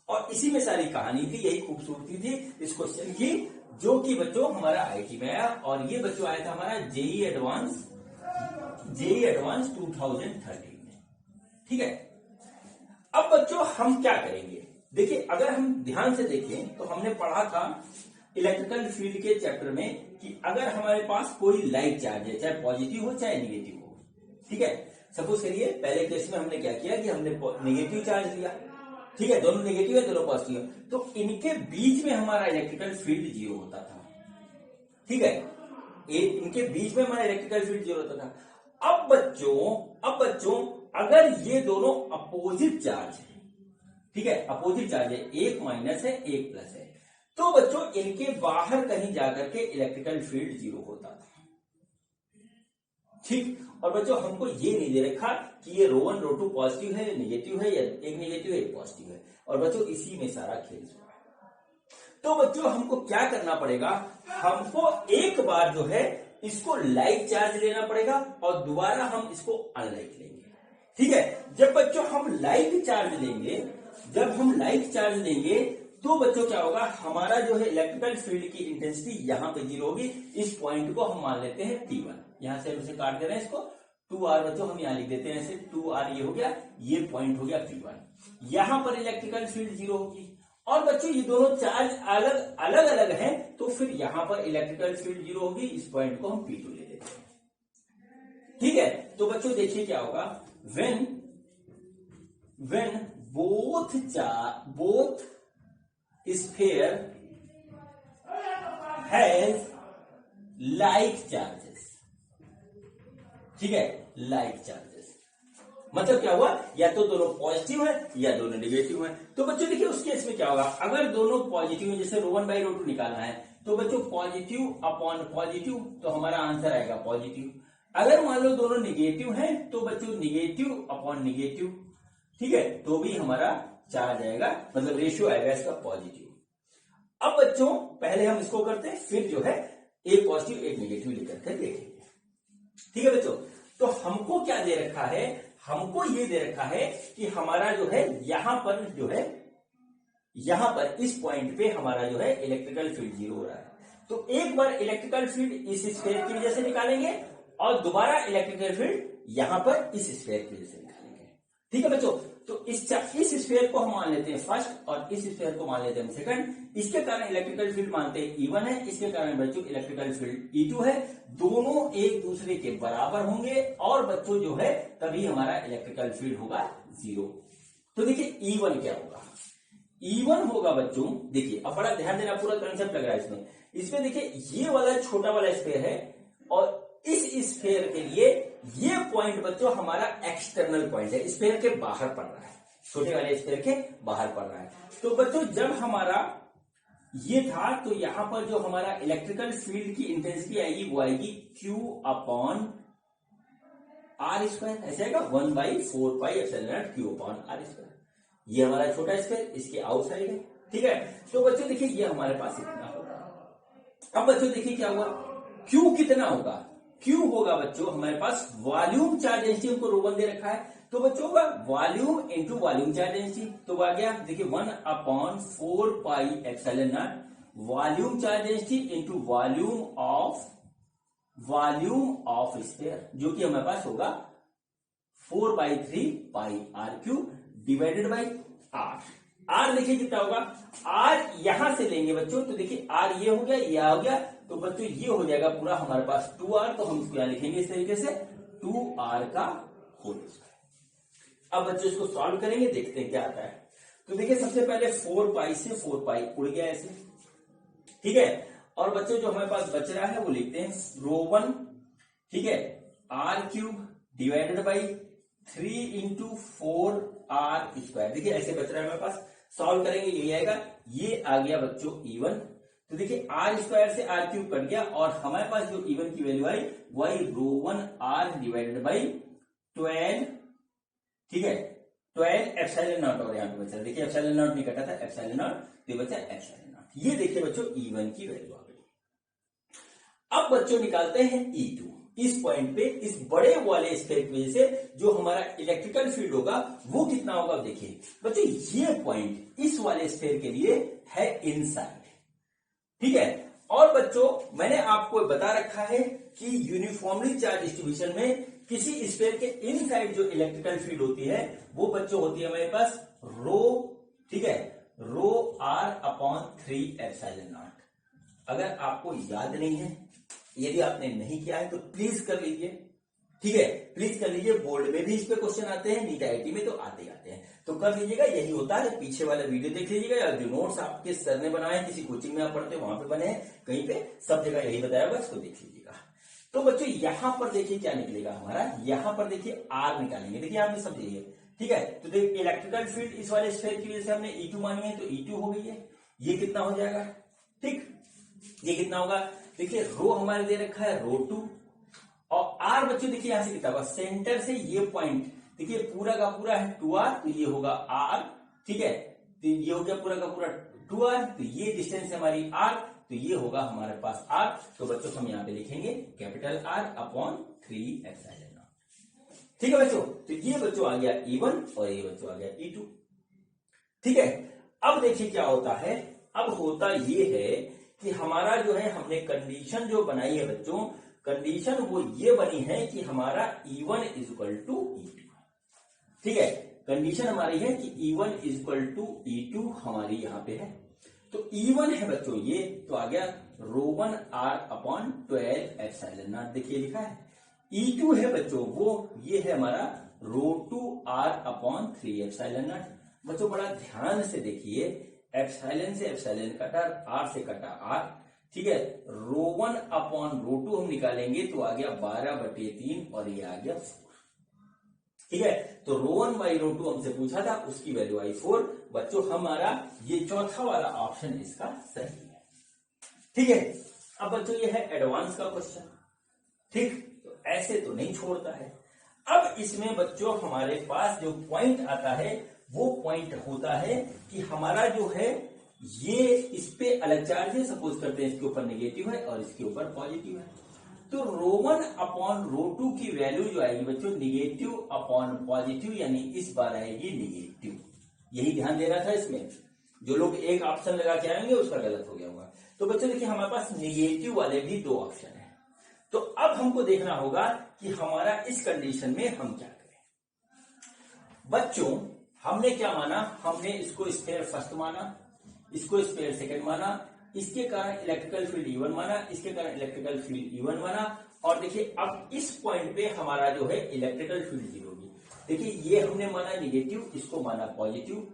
और इसी में सारी कहानी थी, यही खूबसूरती थी इस क्वेश्चन की, जो कि बच्चों हमारा आईटी में आया, और ये बच्चों आया था हमारा जेईई एडवांस 2013 में, ठीक है। अब बच्चों हम क्या करेंगे, देखिए अगर हम ध्यान से देखें तो हमने पढ़ा था इलेक्ट्रिकल फील्ड के चैप्टर में कि अगर हमारे पास कोई लाइट चार्ज है, चाहे पॉजिटिव हो चाहे निगेटिव हो, ठीक है, सपोज करिए पहले केस में हमने क्या किया कि हमने नेगेटिव चार्ज लिया, ठीक है, दोनों नेगेटिव है दोनों पॉजिटिव है, तो इनके बीच में हमारा इलेक्ट्रिकल फील्ड 0 होता था, ठीक है, इनके बीच में हमारा इलेक्ट्रिकल फील्ड 0 होता था। अब बच्चों अगर ये दोनों अपोजिट चार्ज है, ठीक है, अपोजिट चार्ज है, एक माइनस है एक प्लस है, तो बच्चों इनके बाहर कहीं जाकर के इलेक्ट्रिकल फील्ड 0 होता था, ठीक। और बच्चों हमको ये नहीं दे रखा कि ये ρ1 ρ2 पॉजिटिव है नेगेटिव है, या एक नेगेटिव है एक पॉजिटिव है, और बच्चों इसी में सारा खेल हुआ है। तो बच्चों हमको क्या करना पड़ेगा, हमको एक बार जो है इसको लाइक चार्ज लेना पड़ेगा, और दोबारा हम इसको अनलाइक लेंगे, ठीक है। जब बच्चों हम लाइक चार्ज लेंगे, तो बच्चों क्या होगा, हमारा जो है इलेक्ट्रिकल फील्ड की इंटेंसिटी यहां पे 0 होगी, इस पॉइंट को हम मान लेते हैं P1, यहां से हम इसे काट दे रहे हैं इसको, 2r बच्चों हम यहां लिख देते हैं ऐसे, 2r ये हो गया, ये पॉइंट हो गया P1, यहां पर इलेक्ट्रिकल फील्ड 0 होगी, और बच्चों ये दोनों चार्ज अलग अलग हैं, तो फिर यहां पर इलेक्ट्रिकल फील्ड 0 होगी, इस पॉइंट को हम P2 ले लेते हैं, ठीक है। तो बच्चों देखिए क्या होगा, when both sphere has like charges, ठीक है, like charges मतलब क्या हुआ, या तो दोनों पॉजिटिव है या दोनों नेगेटिव है। तो बच्चों देखिए उस केस में क्या होगा, अगर दोनों पॉजिटिव है, जैसे ρ1 बाई ρ2 निकालना है, तो बच्चों पॉजिटिव अपॉन पॉजिटिव, तो हमारा आंसर आएगा पॉजिटिव। अगर मान लो दोनों निगेटिव हैं, तो बच्चों निगेटिव अपॉन निगेटिव, ठीक है, तो भी हमारा चार्ज आएगा, मतलब रेशियो आएगा इसका पॉजिटिव। अब बच्चों पहले हम इसको करते हैं, फिर जो है एक पॉजिटिव एक नेगेटिव लेकर के देखेंगे, ठीक है बच्चों। तो हमको क्या दे रखा है, हमको ये दे रखा है कि हमारा जो है यहां पर इस पॉइंट पे हमारा जो है इलेक्ट्रिकल फील्ड 0 हो रहा है, तो एक बार इलेक्ट्रिकल फील्ड इस स्फीयर की वजह से निकालेंगे, और दोबारा इलेक्ट्रिकल फील्ड यहां पर इस स्फीयर की वजह से निकालेंगे, ठीक है बच्चों। तो इस स्फीयर को हम मान लेते हैं फर्स्ट, और इस स्फीयर को मान लेते हैं सेकंड। इसके कारण इलेक्ट्रिकल फील्ड मानते हैं E1 है, इसके कारण बच्चों इलेक्ट्रिकल फील्ड E2 है, दोनों एक दूसरे के बराबर होंगे, और बच्चों जो है तभी हमारा इलेक्ट्रिकल फील्ड होगा 0। तो देखिए E1 क्या होगा, E1 होगा बच्चों, देखिए अब बड़ा ध्यान देना, पूरा कंसेप्ट लग रहा है इसमें। इसमें देखिए ये वाला छोटा वाला स्फीयर है और इस स्फीयर के लिए ये पॉइंट बच्चों हमारा एक्सटर्नल पॉइंट है, स्फीयर के बाहर पड़ रहा है, छोटे वाले स्फीयर के बाहर पड़ रहा है। तो बच्चों जब हमारा ये था तो यहां पर जो हमारा इलेक्ट्रिकल फील्ड की इंटेंसिटी आएगी वो आएगी Q अपॉन R स्क्वायर, ऐसे आएगा 1/4πε0 Q अपॉन R स्क्वायर। ये हमारा छोटा स्फीयर इसके आउटसाइड है, ठीक है। तो बच्चों देखिए ये हमारे पास इतना होगा। अब बच्चों देखिए क्या हुआ, Q कितना होगा, Q होगा बच्चों हमारे पास वॉल्यूम चार्ज डेंसिटी, हमको ρ1 दे रखा है, तो बच्चों होगा volume into volume charge density. तो आ गया देखिए 1/4πε0 volume charge density into volume of sphere, जो कि हमारे पास होगा 4/3πr³ divided by r। r देखिए कितना होगा, r यहां से लेंगे बच्चों तो देखिए r ये हो गया, ये हो गया, तो बच्चों ये हो जाएगा पूरा हमारे पास 2r, तो हम इसको यहां लिखेंगे इस तरीके से 2r का होल स्क्वायर। अब बच्चों इसको सॉल्व करेंगे, देखते हैं क्या आता है। तो देखिए सबसे पहले 4π से 4π उड़ गया ऐसे, ठीक है। और बच्चों जो हमारे पास बच रहा है वो लिखते हैं ρ1, ठीक है, r³ divided by 3 into 4r²। देखिए ऐसे बच रहा है हमारे पास, सॉल्व करेंगे यही आएगा, ये आ गया बच्चों E1। तो देखिए r² से r³ कट गया और हमारे पास जो E1 की वैल्यू आई वही ρ1r डिवाइडेड बाई 12, ठीक है, 12ε0 और यहाँ पे बचा, देखिए ε0 नहीं कटा था, ε0 तो बचा ε0। ये देखिए बच्चों E1 की वैल्यू आ गई। अब बच्चों निकालते हैं E2। इस पॉइंट पे इस बड़े वाले स्फीयर की वजह से जो हमारा इलेक्ट्रिकल फील्ड होगा वो कितना होगा, देखिए बच्चों ये पॉइंट इस वाले स्फीयर के लिए है इनसाइड, ठीक है। और बच्चों मैंने आपको बता रखा है कि यूनिफॉर्मली चार्ज डिस्ट्रीब्यूशन में किसी स्फीयर के इनसाइड जो इलेक्ट्रिकल फील्ड होती है वो बच्चों होती है हमारे पास रो, ठीक है, ρr/3ε0। अगर आपको याद नहीं है, यदि आपने नहीं किया है तो प्लीज कर लीजिए, ठीक है, प्लीज कर लीजिए। बोर्ड में भी इस पे क्वेश्चन आते हैं, नीट IIT में तो आते ही आते हैं, तो कर लीजिएगा। यही होता है, पीछे वाला वीडियो देख लीजिएगा या जो नोट्स आपके सर ने बनाए हैं, किसी कोचिंग में आप पढ़ते हैं वहां पे बने हैं, कहीं पे सब जगह यही बताया हुआ, इसको देख लीजिएगा। तो बच्चों यहां पर देखिए क्या निकलेगा हमारा, यहां पर देखिए R निकालेंगे, देखिए आप समझिए, ठीक है। तो देखिए इलेक्ट्रिकल फील्ड इस वाले स्फीयर की वजह से हमने E2 मानी है, तो E2 हो गई है, ये कितना हो जाएगा, ठीक, ये कितना होगा, देखिए रो हमारे दे रखा है ρ2 और R बच्चों देखिए यहां से कितना होगा, सेंटर से ये पॉइंट देखिए पूरा का पूरा है 2r, तो ये होगा r, ठीक है, तो ये हो गया पूरा का पूरा 2r, तो ये डिस्टेंस है हमारी r, तो ये होगा हमारे पास r। तो बच्चों हम यहाँ पे लिखेंगे कैपिटल R अपॉन 3ε0, ठीक है बच्चों। तो ये बच्चों आ गया E1 और ये बच्चों आ गया E2, ठीक है। अब देखिए क्या होता है, अब होता ये है कि हमारा जो है हमने कंडीशन जो बनाई है बच्चों, कंडीशन वो ये बनी है कि हमारा E1 = E2, ठीक है। कंडीशन हमारी है कि E1 = E2 हमारी यहां पे है। तो E1 है बच्चों ये, तो आ गया ρ1r/12ε0, देखिए लिखा है। E2 है बच्चों वो, ये है हमारा ρ2r/3ε0। बच्चों बड़ा ध्यान से देखिए, एप्सिलॉन से एप्सिलॉन कटा, r से कटा r, ठीक है। ρ1/ρ2 हम निकालेंगे तो आ गया 12/3 और ये आ गया 4, ठीक है। तो ρ1/ρ2 हमसे पूछा था, उसकी वैल्यू आई 4। बच्चों हमारा ये चौथा वाला ऑप्शन इसका सही है, ठीक है। अब बच्चों ये है एडवांस का क्वेश्चन, ठीक, तो ऐसे तो नहीं छोड़ता है। अब इसमें बच्चों हमारे पास जो पॉइंट आता है वो पॉइंट होता है कि हमारा जो है ये इस पे अलग चार्ज है, सपोज करते हैं इसके ऊपर नेगेटिव है और इसके ऊपर पॉजिटिव है, तो ρ1/ρ2 की वैल्यू जो आएगी बच्चों निगेटिव अपॉन पॉजिटिव, यानी इस बार आएगी निगेटिव। यही ध्यान देना था इसमें, जो लोग एक ऑप्शन लगा के आएंगे उसका गलत हो गया होगा। तो बच्चों देखिए हमारे पास निगेटिव वाले भी 2 ऑप्शन है, तो अब हमको देखना होगा कि हमारा इस कंडीशन में हम क्या करें। बच्चों हमने क्या माना, हमने इसको स्फीयर फर्स्ट माना, इसको स्फीयर सेकंड माना, इसके कारण इलेक्ट्रिकल फील्ड E1 माना, इसके कारण इलेक्ट्रिकल फील्ड E1 माना, और देखिए अब इस पॉइंट पे हमारा जो है इलेक्ट्रिकल फील्ड 0 होगी। देखिए ये हमने माना निगेटिव, इसको माना पॉजिटिव,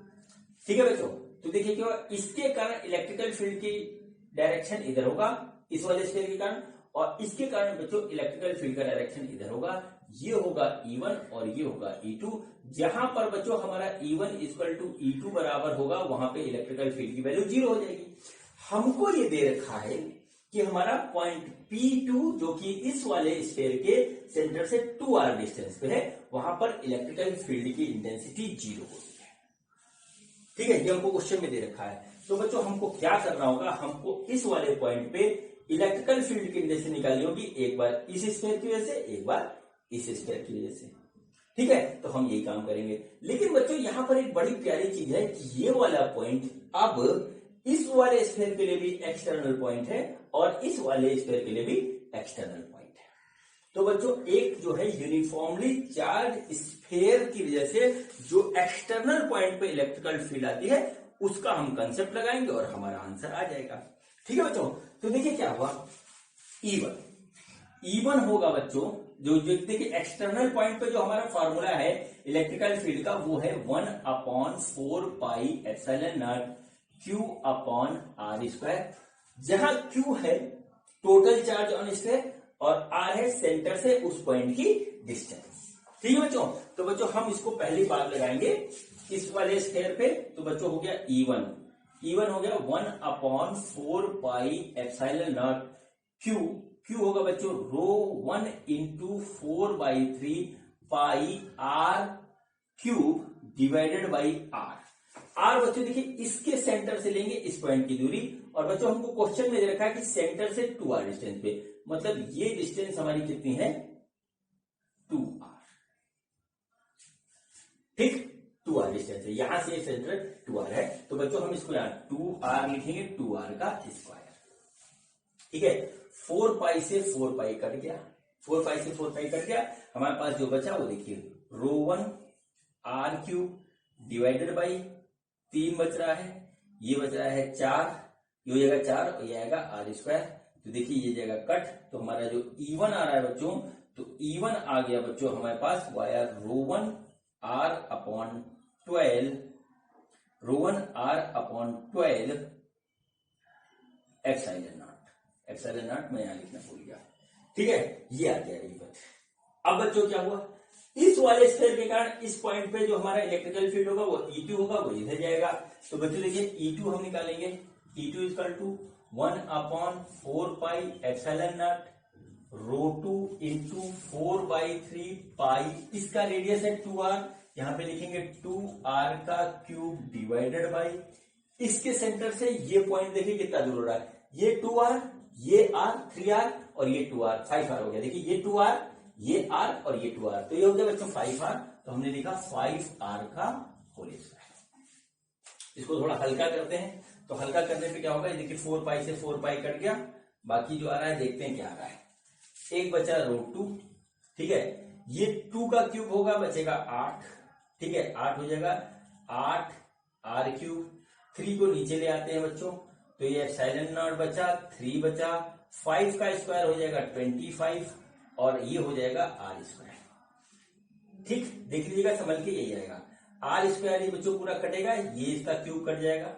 ठीक है बच्चों। तो देखिए क्या इसके कारण इलेक्ट्रिकल फील्ड की डायरेक्शन इधर होगा इस वाले स्फीयर के कारण, और इसके कारण बच्चों इलेक्ट्रिकल फील्ड का डायरेक्शन इधर होगा, ये होगा E1 और ये होगा E2। जहां पर बच्चों हमारा E1 इक्वल टू E2 बराबर होगा वहां पे इलेक्ट्रिकल फील्ड की वैल्यू 0 हो जाएगी। हमको ये दे रखा है कि हमारा पॉइंट P2 जो कि इस वाले स्फीयर के सेंटर से 2r डिस्टेंस पे है, वहां पर इलेक्ट्रिकल फील्ड की इंटेंसिटी 0 होती है। ठीक है, ये हमको क्वेश्चन में दे रखा है। तो बच्चों हमको क्या करना होगा, हमको इस वाले पॉइंट पे इलेक्ट्रिकल फील्ड की इंटेंसिटी निकालनी होगी, एक बार इस स्फीयर की वजह से, एक बार इस स्फीयर की वजह से। ठीक है, तो हम यही काम करेंगे। लेकिन बच्चों यहां पर एक बड़ी प्यारी चीज है कि ये वाला पॉइंट अब इस वाले स्फीयर के लिए भी एक्सटर्नल पॉइंट है और इस वाले स्फीयर के लिए भी एक्सटर्नल पॉइंट है। तो बच्चों एक जो है यूनिफॉर्मली चार्ज स्फीयर की वजह से जो एक्सटर्नल पॉइंट पे इलेक्ट्रिकल फील्ड आती है उसका हम कंसेप्ट लगाएंगे और हमारा आंसर आ जाएगा। ठीक है बच्चों, तो देखिए क्या हुआ, E1 होगा बच्चों, जो देखिए एक्सटर्नल पॉइंट पे जो हमारा फॉर्मूला है इलेक्ट्रिकल फील्ड का वो है 1/4 pi epsilon not Q upon R square, जहां Q है टोटल चार्ज ऑन स्फीयर और R है सेंटर से उस पॉइंट की डिस्टेंस। ठीक है बच्चों, तो बच्चों हम इसको पहली बार लगाएंगे इस वाले स्फीयर पे, तो बच्चों हो गया E1 हो गया 1/4 पाई एप्सिलॉन नॉट Q होगा बच्चों ρ1 into 4/3 pi R cube divided by R बच्चों देखिए इसके सेंटर से लेंगे इस पॉइंट की दूरी, और बच्चों हमको क्वेश्चन में दे रखा है कि सेंटर से 2r डिस्टेंस पे, मतलब ये डिस्टेंस हमारी कितनी है 2r। ठीक, 2r डिस्टेंस है, यहां से सेंटर 2r है, तो बच्चों हम इसको यहां 2r लिखेंगे, 2r का स्क्वायर। ठीक है, 4 पाई से 4 पाई कट गया, 4 पाई से 4 पाई कट गया, हमारे पास जो बचा वो देखिए ρ1 R क्यूब डिवाइडेड बाई 3 बच रहा है, ये बच रहा है 4, ये हो जाएगा 4 और ये आएगा R स्क्वायर। तो देखिए ये जाएगा कट, तो हमारा जो E1 आ रहा है बच्चों, तो E1 आ गया बच्चों हमारे पास via ρ1 R upon 12 epsilon naught मैं यहां लिखना भूल गया। ठीक है, ये आ गया E1। अब बच्चों क्या हुआ, इस वाले स्फीयर के कारण इस पॉइंट पे जो हमारा इलेक्ट्रिकल फील्ड होगा वो E2 होगा, वो इधर जाएगा। तो बच्चों देखिए E2 हम निकालेंगे, E2 equal to 1/4 pi epsilon naught ρ2 into 4/3 pi, इसका रेडियस है 2r, यहां पे लिखेंगे 2r का क्यूब डिवाइडेड बाई, इसके सेंटर से ये पॉइंट देखिए कितना दूर हो रहा है, ये 2r, ये r 3r और ये 2r 5r हो गया। देखिए ये 2r, ये r और ये 2r, तो ये हो गया बच्चों 5r, तो हमने लिखा 5r का होल स्क्वायर। इसको थोड़ा हल्का करते हैं, तो हल्का करने पे क्या होगा, देखिए 4 पाई से 4 पाई कट गया, बाकी जो आ रहा है देखते हैं क्या आ रहा है, एक बचा ρ2। ठीक है, ये 2 का क्यूब होगा, बचेगा 8। ठीक है, 8 हो जाएगा, 8 R क्यूब, 3 को नीचे ले आते हैं बच्चों, तो ये एप्सिलॉन नॉट बचा, 3 बचा, 5 का स्क्वायर हो जाएगा 25 और ये हो जाएगा R स्क्वायर। ठीक, देख लीजिएगा समझ के यही आएगा, R स्क्वायर ये बच्चों पूरा कटेगा, ये इसका क्यूब कट जाएगा।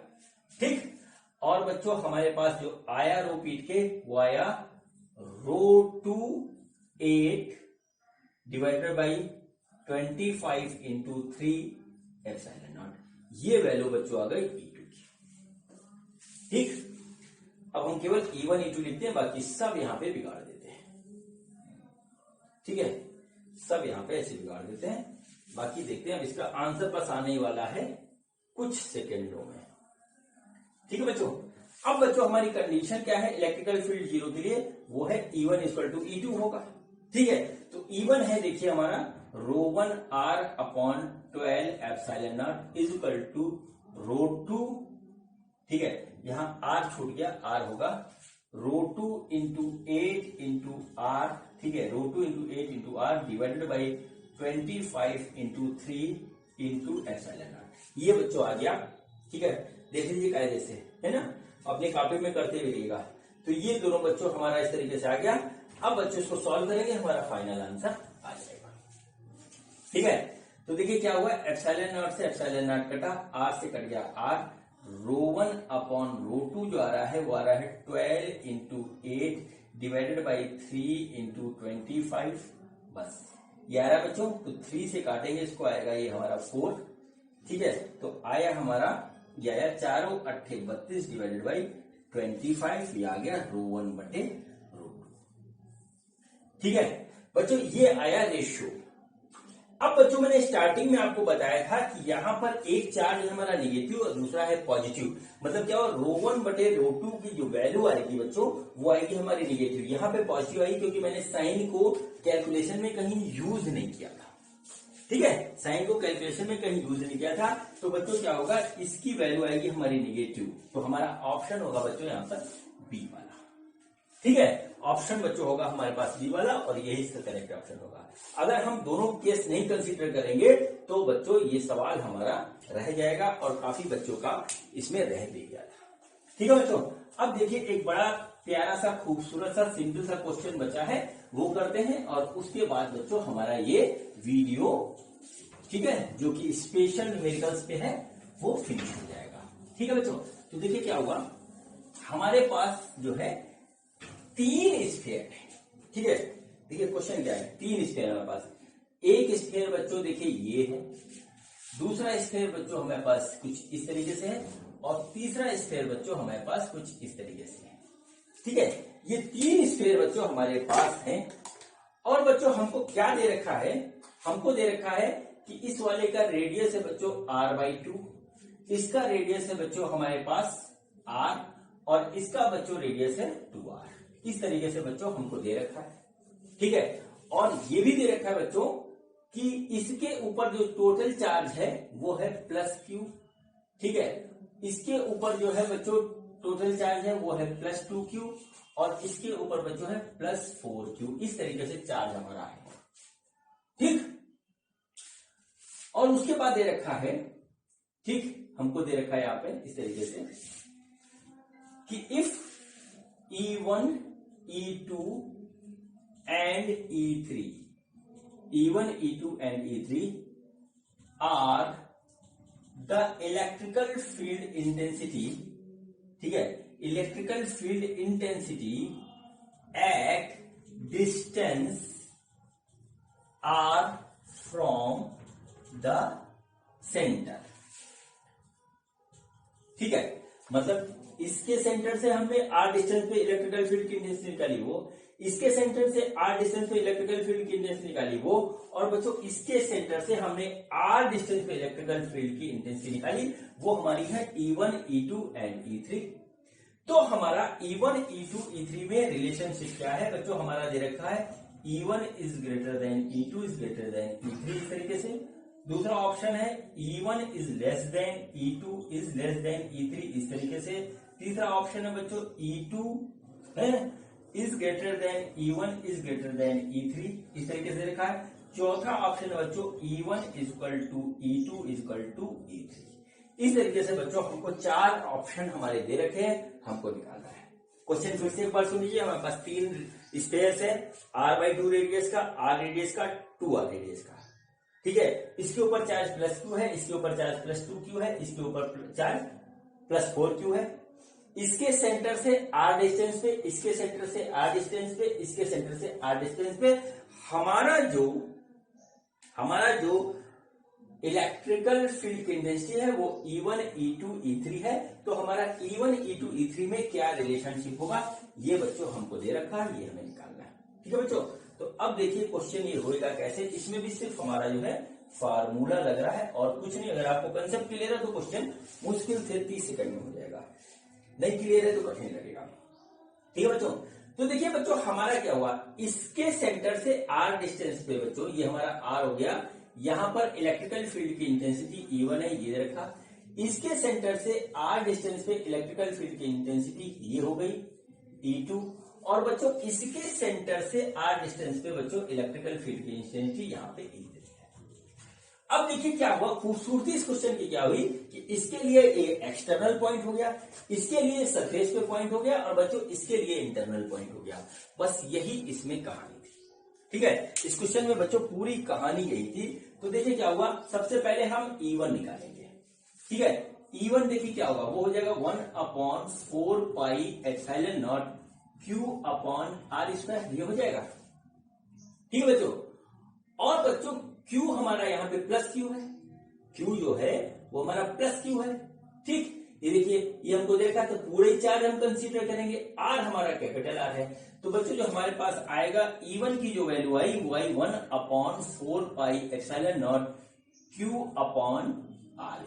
ठीक, और बच्चों हमारे पास जो आया रो पीट के वो आया ρ2 8 divided by 25 into 3 epsilon naught, ये वैल्यू बच्चों आ गई E2 की। ठीक, अब हम केवल E1 E2 लिखते हैं, बाकी सब यहां पे बिगाड़ देते हैं। ठीक है, सब यहां पे ऐसे बिगाड़ देते हैं, बाकी देखते हैं। अब इसका आंसर बस आने वाला है कुछ सेकेंडों में। ठीक है बच्चों, अब बच्चों हमारी कंडीशन क्या है इलेक्ट्रिकल फील्ड 0 के लिए, वो है E1 इक्वल टू E2 होगा। ठीक है, तो E1 है देखिए हमारा ρ1 R upon 12 epsilon naught is equal to ρ2। ठीक है, यहां R छूट गया, R होगा ρ2 इंटू 8 इंटू R। ठीक है, ρ2 into 8 into R divided by 25 into 3 into epsilon naught, ये बच्चों आ गया। ठीक है, देख लीजिए कायदे से, है ना, अपनी कॉपी में करते रहिएगा। तो ये दोनों बच्चों हमारा इस तरीके से आ गया। अब बच्चों इसको सॉल्व करेंगे, हमारा फाइनल आंसर आ जाएगा। ठीक है, तो देखिए क्या हुआ, एप्सिलॉन नॉट से एप्सिलॉन नॉट कटा, R से कट गया R, ρ1 अपॉन ρ2 जो आ रहा है वो आ रहा है 12 इंटू 8 डिवाइडेड बाई 3 इंटू 25। बस ये आ रहा है बच्चों, तो 3 से काटेंगे इसको, आएगा ये हमारा 4। ठीक है, तो आया हमारा, ये आया 4 8 32 डिवाइडेड बाई 25, ये आ गया ρ1 बटे ρ2। ठीक है बच्चों, ये आया रेशियो। अब बच्चों मैंने स्टार्टिंग में आपको बताया था कि यहां पर एक चार्ज है हमारा निगेटिव और दूसरा है पॉजिटिव। मतलब क्या हो, ρ1 बटे ρ2 की जो वैल्यू आएगी बच्चों वो आएगी हमारी निगेटिव। यहां पे पॉजिटिव आई क्योंकि मैंने साइन को कैलकुलेशन में कहीं यूज नहीं किया था। ठीक है, साइन को कैलकुलेशन में कहीं यूज नहीं किया था, तो बच्चों क्या होगा, इसकी वैल्यू आएगी हमारी निगेटिव। तो हमारा ऑप्शन होगा बच्चों यहाँ पर बी वाला। ठीक है, ऑप्शन बच्चों होगा हमारे पास बी वाला, और यही इसका करेक्ट ऑप्शन होगा। अगर हम दोनों केस नहीं कंसीडर करेंगे तो बच्चों ये सवाल हमारा रह जाएगा, और काफी बच्चों का इसमें रह भी गया था। ठीक है बच्चों, अब देखिए एक बड़ा प्यारा सा खूबसूरत सा सिंपल सा क्वेश्चन बचा है, वो करते हैं, और उसके बाद बच्चों हमारा ये वीडियो, ठीक है, जो कि स्पेशल न्यूमेरिकल्स पे है, वो फिनिश हो जाएगा। ठीक है बच्चों, तो देखिए क्या हुआ, हमारे पास जो है 3 स्फीयर है। ठीक है, देखिए क्वेश्चन क्या है, 3 स्फीयर हमारे पास। एक स्फीयर बच्चों देखिए ये है, दूसरा स्फीयर बच्चों हमारे पास कुछ इस तरीके से है, और तीसरा स्फीयर बच्चों हमारे पास कुछ इस तरीके से है। ठीक है, ये 3 स्फीयर बच्चों हमारे पास हैं, और बच्चों हमको क्या दे रखा है, हमको दे रखा है कि इस वाले का रेडियस है बच्चों r/2, इसका रेडियस है बच्चों हमारे पास r, और इसका बच्चों रेडियस है 2r। इस तरीके से बच्चों हमको दे रखा है। ठीक है, और ये भी दे रखा है बच्चों कि इसके ऊपर जो टोटल चार्ज है वो है +q। ठीक है, इसके ऊपर जो है बच्चों टोटल चार्ज है वो है +2q, और इसके ऊपर बच्चों है +4q। इस तरीके से चार्ज हमारा है। ठीक, और उसके बाद दे रखा है, ठीक, हमको दे रखा है यहां पे इस तरीके से कि if E1, E2 and E3, E1, E2 and E3 are the electrical field intensity, ठीक है, electrical field intensity at distance r from the center। ठीक है, मतलब इसके सेंटर से हमने r डिस्टेंस पे इलेक्ट्रिकल फील्ड की इंटेंसिटी निकाली वो, इसके सेंटर से r डिस्टेंस पे इलेक्ट्रिकल फील्ड की इंटेंसिटी निकाली वो, और बच्चों इसके सेंटर से हमने r डिस्टेंस पे इलेक्ट्रिकल फील्ड की इंटेंसिटी निकाली, वो हमारी है E1, E2 एंड E3। तो हमारा E1, E2, E3 में रिलेशनशिप क्या है बच्चों, हमारा दे रखा है E1 is greater than E2 is greater than E3 इस तरीके से। दूसरा ऑप्शन है E1 is less then E2 is less then E3 इस तरीके से। तीसरा ऑप्शन है बच्चों E2 है is greater than E1 is greater than E3 इस तरीके से लिखा है। चौथा ऑप्शन है बच्चों E1 is equal to E2 is equal to E3। इस तरीके से बच्चों हमको 4 ऑप्शन हमारे दे रखे हैं, हमको निकालना है। क्वेश्चन फिर से एक बार सुनिए, हमारे पास 3 स्पेयर्स है, r/2 रेडियस का, r रेडियस का, 2r रेडियस का। ठीक है, इसके ऊपर चार्ज +q है, इसके ऊपर चार्ज +2q है, इसके ऊपर चार्ज +4q है। इसके सेंटर से r डिस्टेंस पे, इसके सेंटर से r डिस्टेंस पे, इसके सेंटर से r डिस्टेंस पे हमारा जो इलेक्ट्रिकल फील्ड की इंटेंसिटी है वो E1, E2, E3 है। तो हमारा E1, E2, E3 में क्या रिलेशनशिप होगा, ये बच्चों हमको दे रखा है, ये हमें निकालना है। ठीक है बच्चों, तो अब देखिए क्वेश्चन ये होएगा कैसे। इसमें भी सिर्फ हमारा जो है फार्मूला लग रहा है और कुछ नहीं। अगर आपको कंसेप्ट क्लियर है तो क्वेश्चन मुश्किल से 30 सेकंड में हो जाएगा, नहीं क्लियर है तो कठिन लगेगा। ठीक है बच्चों, तो देखिए बच्चों हमारा क्या हुआ, इसके सेंटर से r डिस्टेंस पे बच्चों ये हमारा r हो गया। यहां पर इलेक्ट्रिकल फील्ड की इंटेंसिटी E1 है, ये रखा। इसके सेंटर से r डिस्टेंस पे इलेक्ट्रिकल फील्ड की इंटेंसिटी ये हो गई E2, और बच्चों इसके सेंटर से r डिस्टेंस पे बच्चों इलेक्ट्रिकल फील्ड की इंटेंसिटी यहाँ पे E3 है। अब देखिए क्या हुआ, खूबसूरती इस क्वेश्चन की क्या हुई कि इसके लिए एक एक्सटर्नल पॉइंट हो गया, इसके लिए सरफेस पे पॉइंट हो गया, और बच्चों इसके लिए इंटरनल पॉइंट हो गया। बस यही इसमें कहानी थी। ठीक है, इस क्वेश्चन में बच्चों पूरी कहानी यही थी। तो देखिए क्या हुआ, सबसे पहले हम E1 निकालेंगे। ठीक है, E1 देखिए क्या होगा, वो हो जाएगा 1/4πε0 Q/r², ये हो जाएगा। ठीक है बच्चों, और बच्चों Q हमारा यहाँ पे प्लस Q है, Q जो है वो हमारा प्लस Q है। ठीक, ये देखिए ये हमको देखा तो पूरे ही चार्ज हम कंसीडर करेंगे, R हमारा कैपिटल R है। तो बच्चों जो हमारे पास आएगा E1 की जो वैल्यू आई वो आई 1/4πε0 Q/r²,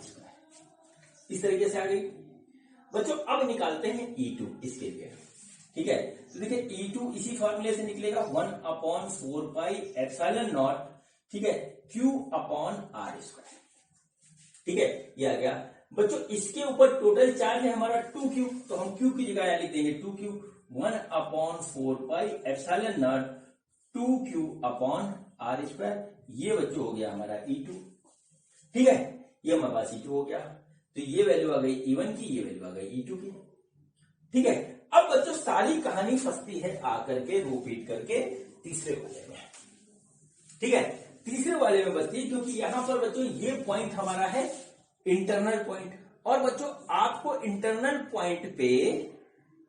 इस तरीके से आ गई। बच्चों अब निकालते हैं E2 इसके लिए। ठीक है, तो देखिए E2 इसी फॉर्मूले से निकलेगा 1/4πε0, ठीक है, Q/r²। ठीक है, ये आ गया। बच्चों इसके ऊपर टोटल चार्ज है हमारा 2Q, तो हम Q की जगह लिख देंगे 2Q, 1/4πε0 2Q/r²। ये बच्चों हो गया हमारा E2। ठीक है, ये हमारे पास E2 हो गया। तो ये वैल्यू आ गई E1 की, ये वैल्यू आ गई E2 की। ठीक है, अब बच्चों सारी कहानी फंसती है आकर के रो फीट करके तीसरे वाले में। ठीक है, तीसरे वाले में बचती है, क्योंकि यहां पर बच्चों ये पॉइंट हमारा है इंटरनल पॉइंट, और बच्चों आपको इंटरनल पॉइंट पे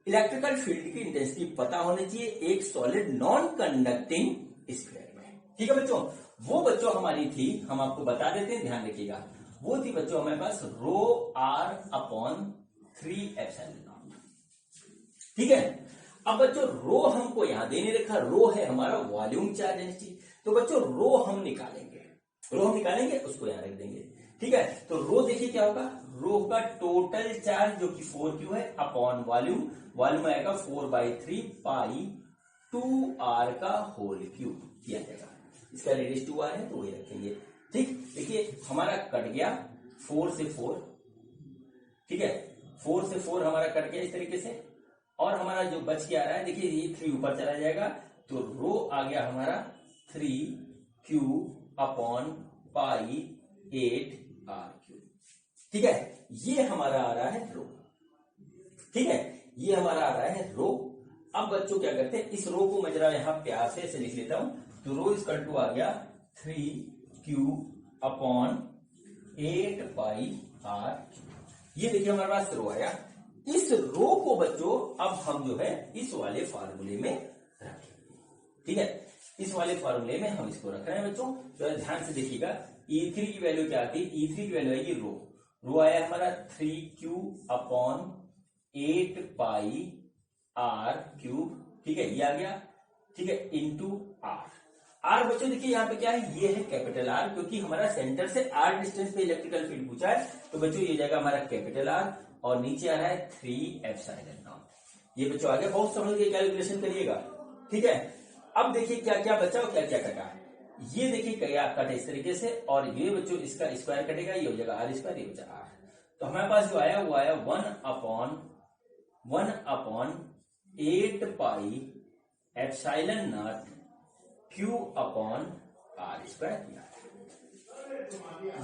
इलेक्ट्रिकल फील्ड की इंटेंसिटी पता होनी चाहिए एक सॉलिड नॉन कंडक्टिंग स्फीयर में। ठीक है बच्चों, वो बच्चों हमारी थी, हम आपको बता देते हैं, ध्यान रखिएगा, वो थी बच्चों हमारे पास ρr/3ε0। ठीक है, अब बच्चों रो हमको यहां दे नहीं रखा, रो है हमारा वॉल्यूम चार्ज डेंसिटी, तो बच्चों रो हम निकालेंगे, उसको यहां रख देंगे। ठीक है, तो रो देखिए क्या होगा, रो का टोटल चार्ज जो कि 4Q है अपॉन वॉल्यूम, वॉल्यूम आएगा 4/3π2r का होल क्यूब किया जाएगा। इसका रेडियस 2r है तो वही रखेंगे। ठीक, देखिए हमारा कट गया 4 से 4। ठीक है, 4 से 4 हमारा कट गया इस तरीके से, और हमारा जो बच के आ रहा है देखिए ये 3 ऊपर चला जाएगा, तो रो आ गया हमारा 3Q/π8r3। ठीक है, ये हमारा आ रहा है रो। ठीक है, ये हमारा आ रहा है रो। अब बच्चों क्या करते हैं, इस रो को मैं जरा यहां प्यार से ऐसे लिख लेता हूं, तो रो इक्वल टू आ गया 3Q/8πr। ये देखिए हमारे पास रो आया। इस रो को बच्चों अब हम जो है इस वाले फार्मूले में रखेंगे। ठीक है, इस वाले फार्मूले में हम इसको रख रहे हैं बच्चों, तो ध्यान से देखिएगा। E3 की वैल्यू क्या आती है, E3 की वैल्यू आएगी रो आया हमारा 3Q/8πr3। ठीक है, ये आ गया। ठीक है, इंटू R बच्चों देखिए यहाँ पे क्या है, ये है कैपिटल R, क्योंकि हमारा सेंटर से R डिस्टेंस पे इलेक्ट्रिकल फील्ड पूछा है, तो बच्चों ये जाएगा हमारा कैपिटल R, और नीचे आ रहा है 3ε0। ये बच्चों आ गया, बहुत समझ के कैलकुलेशन करिएगा। ठीक है, अब देखिए क्या क्या बचा और क्या क्या कटा है, ये देखिए क्या कटा इस तरीके से, और ये बच्चों इसका स्क्वायर कटेगा, ये हो जाएगा R², ये हो जाएगा R। तो हमारे पास जो आया वो आया 1/8πε0 Q/r²,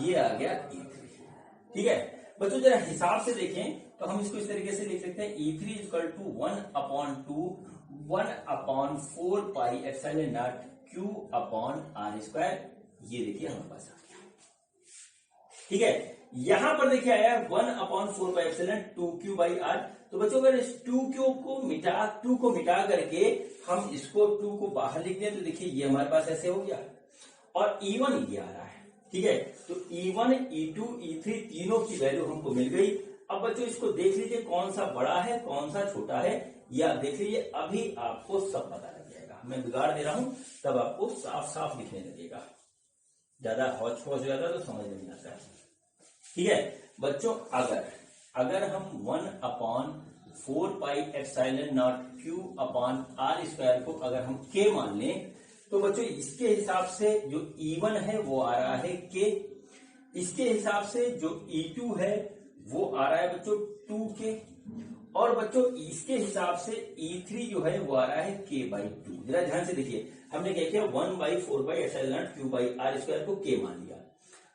ये आ गया E3। ठीक है बच्चों, जरा हिसाब से देखें तो हम इसको इस तरीके से लिख सकते हैं, E3 इक्वल टू 1/4πε0 Q/r²। ये देखिए हमारे पास आ गया। ठीक है, यहां पर देखिए आया 1/4πε 2Q/r। तो बच्चों अगर इस 2Q को मिटा करके हम इसको 2 को बाहर लिख दें, तो देखिए ये हमारे पास ऐसे हो गया, और E1 ये आ रहा है। ठीक है, तो E1, E2, E3 तीनों की वैल्यू हमको मिल गई। अब बच्चों इसको देख लीजिए कौन सा बड़ा है कौन सा छोटा है, ये आप देख लीजिए, अभी आपको सब पता लग जाएगा। मैं बिगाड़ दे रहा हूं तब आपको साफ साफ दिखने लगेगा, ज्यादा हौच पौच हो जाता तो समझ नहीं आता है। ठीक है बच्चों, अगर हम 1/4πε0 Q/r² को अगर हम K मान लें, तो बच्चों इसके हिसाब से जो E1 है वो आ रहा है K, इसके हिसाब से जो E2 है वो आ रहा है बच्चों 2K, और बच्चों इसके हिसाब से E3 जो है वो आ रहा है K/2। जरा ध्यान से देखिए, हमने क्या किया 1/4πε0 Q/r² को K मान लिया।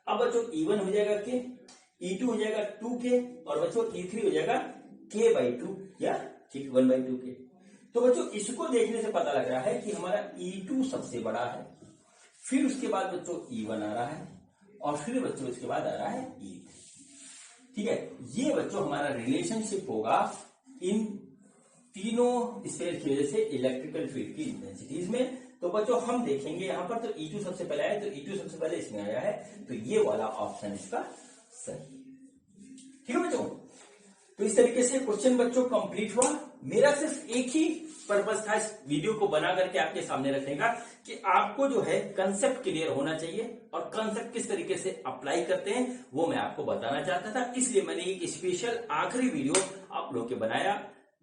अब बच्चों E1 हो जाएगा K, E2 हो जाएगा 2K, और बच्चों E3 हो जाएगा K/2, या ठीक 1/2K। तो बच्चों इसको देखने से पता लग रहा है कि हमारा E2 सबसे बड़ा है, फिर उसके बाद बच्चों E1 आ रहा है, और फिर बच्चों इसके बाद आ रहा है E3। ठीक है, ये बच्चों हमारा रिलेशनशिप होगा इन तीनों स्फीयर की वजह से इलेक्ट्रिकल फील्ड की इंटेंसिटीज में। तो बच्चों हम देखेंगे यहां पर, तो E2 सबसे पहले आया, तो E2 सबसे पहले इसमें आया है, तो ये वाला ऑप्शन इसका सही। ठीक है बच्चों, तो इस तरीके से क्वेश्चन बच्चों कंप्लीट हुआ। मेरा सिर्फ एक ही पर्पस था इस वीडियो को बना करके आपके सामने रखने का, कि आपको जो है कंसेप्ट क्लियर होना चाहिए और कंसेप्ट किस तरीके से अप्लाई करते हैं वो मैं आपको बताना चाहता था। इसलिए मैंने एक स्पेशल आखिरी वीडियो आप लोग के बनाया,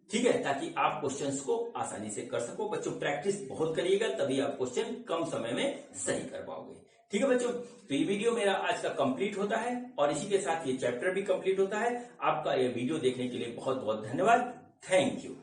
ठीक है, ताकि आप क्वेश्चंस को आसानी से कर सको। बच्चों प्रैक्टिस बहुत करिएगा, तभी आप क्वेश्चन कम समय में सही कर पाओगे। ठीक है बच्चों, तो ये वीडियो मेरा आज का कंप्लीट होता है और इसी के साथ ये चैप्टर भी कंप्लीट होता है। आपका ये वीडियो देखने के लिए बहुत बहुत धन्यवाद। Thank you.